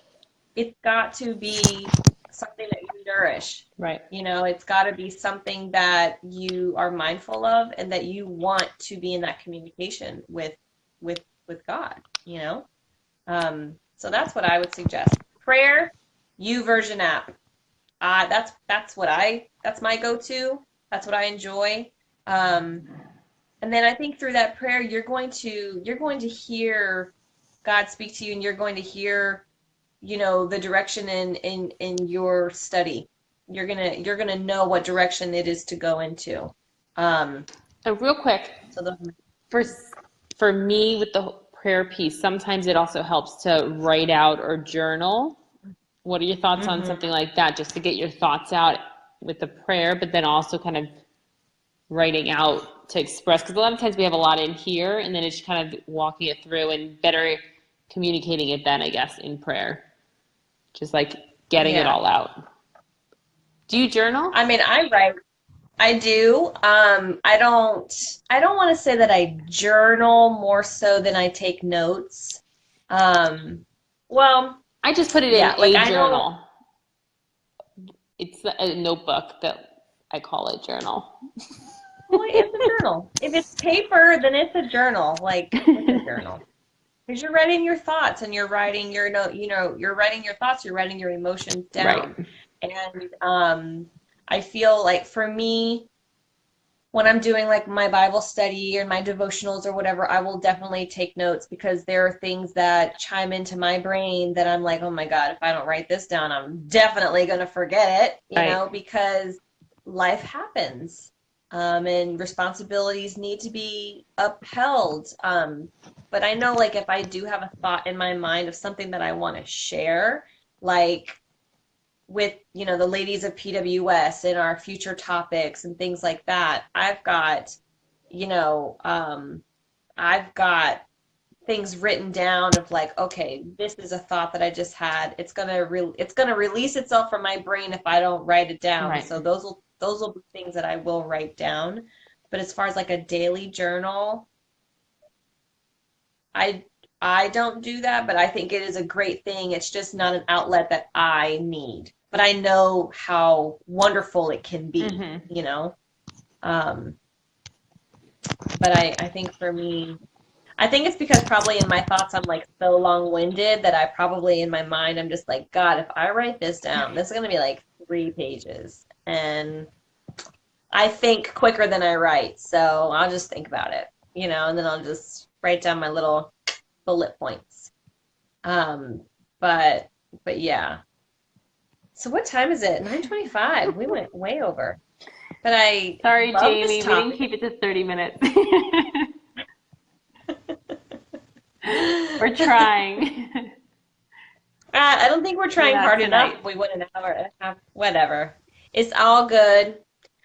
Speaker 2: got to be something that you nourish.
Speaker 1: Right.
Speaker 2: You know, it's got to be something that you are mindful of and that you want to be in that communication with God, you know? So that's what I would suggest. Prayer, YouVersion app. That's my go-to. That's what I enjoy. Um, and then I think through that prayer, you're going to hear God speak to you, and you're going to hear, you know, the direction in your study. You're gonna know what direction it is to go into. Um,
Speaker 1: Real quick,
Speaker 2: so the,
Speaker 1: for for me with the prayer piece, sometimes it also helps to write out or journal. What are your thoughts on
Speaker 2: mhm.
Speaker 1: something like that, just to get your thoughts out with the prayer, but then also kind of writing out to express? Because a lot of times we have a lot in here, and then it's kind of walking it through and better communicating it then, I guess, in prayer. Just like getting it
Speaker 2: Yeah.
Speaker 1: all out. Do you journal?
Speaker 2: I mean, I write. I do. I don't want to say that I journal more so than I take notes. Well,
Speaker 1: I just put it in
Speaker 2: yeah, like
Speaker 1: a
Speaker 2: I don't.
Speaker 1: journal. It's a notebook that I call a journal.
Speaker 2: Well, it's a journal. If it's paper, then it's a journal. Like it's a journal because you're writing your thoughts and you're writing your note. You know, you're writing your thoughts. You're writing your emotions
Speaker 1: Right.
Speaker 2: down. And I feel like for me, when I'm doing like my Bible study or my devotionals or whatever, I will definitely take notes because there are things that chime into my brain that I'm like, oh my God, if I don't write this down, I'm definitely going to forget it, you
Speaker 1: Right.
Speaker 2: know, because life happens, and responsibilities need to be upheld. But I know like if I do have a thought in my mind of something that I want to share, like with the ladies of PWS and our future topics and things like that. I've got you know I've got things written down of like, okay, this is a thought that I just had. It's gonna release itself from my brain if I don't write it down.
Speaker 1: Right.
Speaker 2: So those will be things that I will write down. But as far as like a daily journal, I I don't do that, but I think it is a great thing. It's just not an outlet that I need. But I know how wonderful it can be,
Speaker 1: Hmm.
Speaker 2: you know? Um, but I think for me, I think it's because probably in my thoughts I'm like so long-winded that I probably in my mind I'm just like, God, if I write this down, this is gonna be like 3 pages. And I think quicker than I write, so I'll just think about it, and then I'll just write down my little bullet points. Um, but but yeah. So what time is it? 9:25. We went way over. But I
Speaker 1: Sorry,
Speaker 2: love this
Speaker 1: Jamie, we didn't
Speaker 2: topic.
Speaker 1: keep it to 30 minutes. We're trying.
Speaker 2: I don't think we're
Speaker 1: We're
Speaker 2: trying
Speaker 1: not
Speaker 2: hard enough.
Speaker 1: tonight.
Speaker 2: We went an hour and a half. Whatever. It's all good.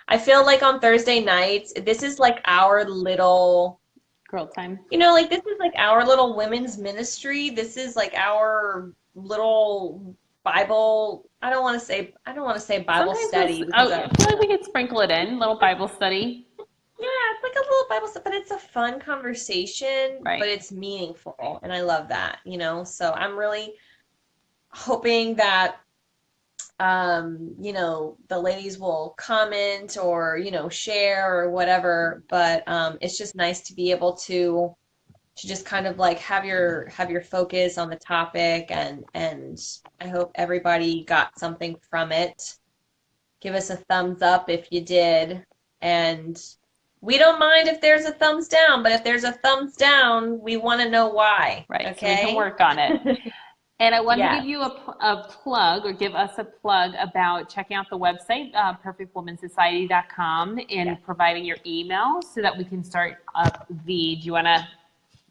Speaker 2: I feel like on Thursday nights, this is like our little,
Speaker 1: Girl time.
Speaker 2: like this is like our little women's ministry. This is like our little Bible. I don't want to say Bible
Speaker 1: Sometimes we'll,
Speaker 2: study because
Speaker 1: I feel like we could sprinkle it in, little Bible study.
Speaker 2: yeah, it's like a little Bible stuff, but it's a fun conversation, but
Speaker 1: Right.
Speaker 2: it's meaningful, and I love that. So I'm really hoping that the ladies will comment or, share or whatever, but it's just nice to be able to just kind of like have your focus on the topic and I hope everybody got something from it. Give us a thumbs up if you did. And we don't mind if there's a thumbs down, but if there's a thumbs down, we want to know why.
Speaker 1: Right. So we can
Speaker 2: Okay?
Speaker 1: work on it. And I wanted to give
Speaker 2: Yes.
Speaker 1: you a plug or give us a plug about checking out the website, perfectwomensociety.com,
Speaker 2: Yes.
Speaker 1: and providing your email so that we can start up do you want to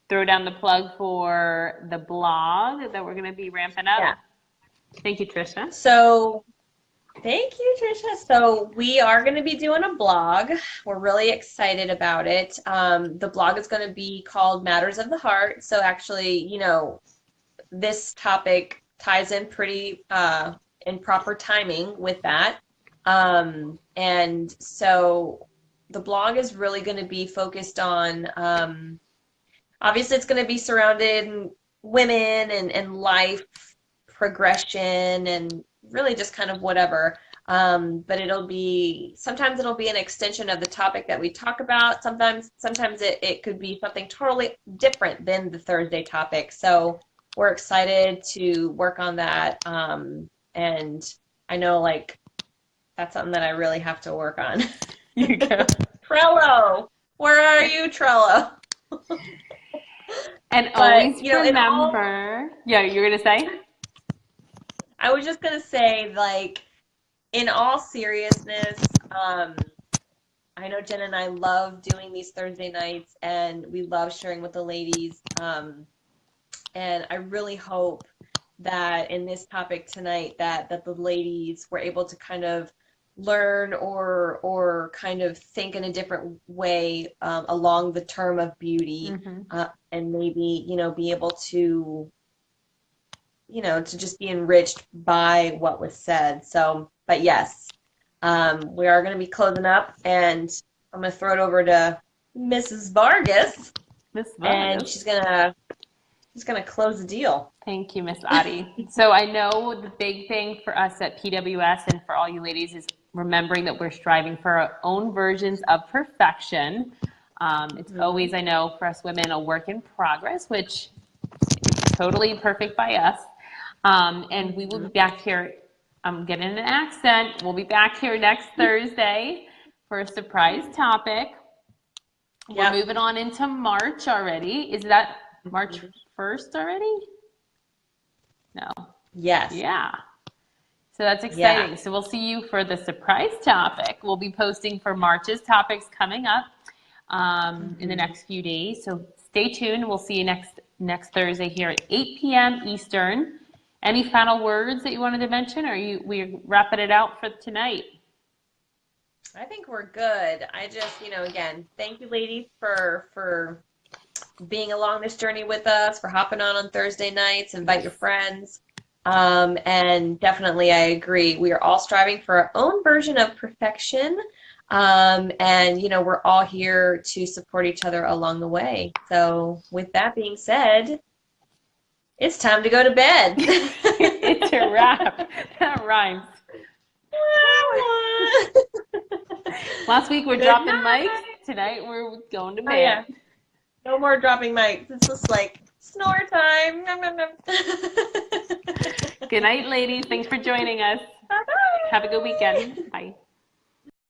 Speaker 1: throw down the plug for the blog that we're going to be ramping up?
Speaker 2: Yeah.
Speaker 1: Thank you, Trisha.
Speaker 2: So thank you, Trisha. So we are going to be doing a blog. We're really excited about it. The blog is going to be called Matters of the Heart. So actually, this topic ties in pretty in proper timing with that. And so the blog is really going to be focused on, obviously, it's going to be surrounded in women and life progression and really just kind of whatever. But sometimes it'll be an extension of the topic that we talk about. Sometimes it could be something totally different than the Thursday topic. So we're excited to work on that. And I know like that's something that I really have to work on.
Speaker 1: You go.
Speaker 2: Trello, where are you, Trello?
Speaker 1: And
Speaker 2: But
Speaker 1: always
Speaker 2: in all,
Speaker 1: remember, yeah, you're going to say?
Speaker 2: I was just gonna say, like, in all seriousness, I know Jen and I love doing these Thursday nights, and we love sharing with the ladies. And I really hope that in this topic tonight, that the ladies were able to kind of learn or kind of think in a different way along the term of beauty,
Speaker 1: Mm-hmm.
Speaker 2: and maybe be able to just be enriched by what was said. So, but yes, we are going to be closing up, and I'm going to throw it over to Mrs. Vargas,
Speaker 1: Miss
Speaker 2: and
Speaker 1: Vargas.
Speaker 2: she's gonna close the deal.
Speaker 1: Thank you, Miss Adi. So I know the big thing for us at PWS and for all you ladies is remembering that we're striving for our own versions of perfection. It's always, I know, for us women, a work in progress, which is totally perfect by us. And we will be back here. I'm getting an accent. We'll be back here next Thursday for a surprise topic. We're
Speaker 2: Yep.
Speaker 1: moving on into March already. Is that March 1st already? No.
Speaker 2: Yes.
Speaker 1: Yeah. So that's
Speaker 2: Yeah.
Speaker 1: exciting. So we'll see you for the surprise topic. We'll be posting for March's topics coming up in the next few days. So stay tuned. We'll see you next Thursday here at 8 p.m. Eastern. Any final words that you wanted to mention, or we're wrapping it out for tonight?
Speaker 2: I think we're good. I just, again, thank you, ladies, for being along this journey with us, for hopping on Thursday nights. Invite your friends. And definitely, I agree. We are all striving for our own version of perfection. And, we're all here to support each other along the way. So, with that being said, it's time to go to bed.
Speaker 1: It's a wrap. That rhymes. Last week we're dropping mics. Tonight we're going to bed.
Speaker 2: Oh, yeah. No more dropping mics. It's just like snore time.
Speaker 1: Good night, ladies. Thanks for joining us.
Speaker 2: Bye-bye.
Speaker 1: Have a good weekend. Bye.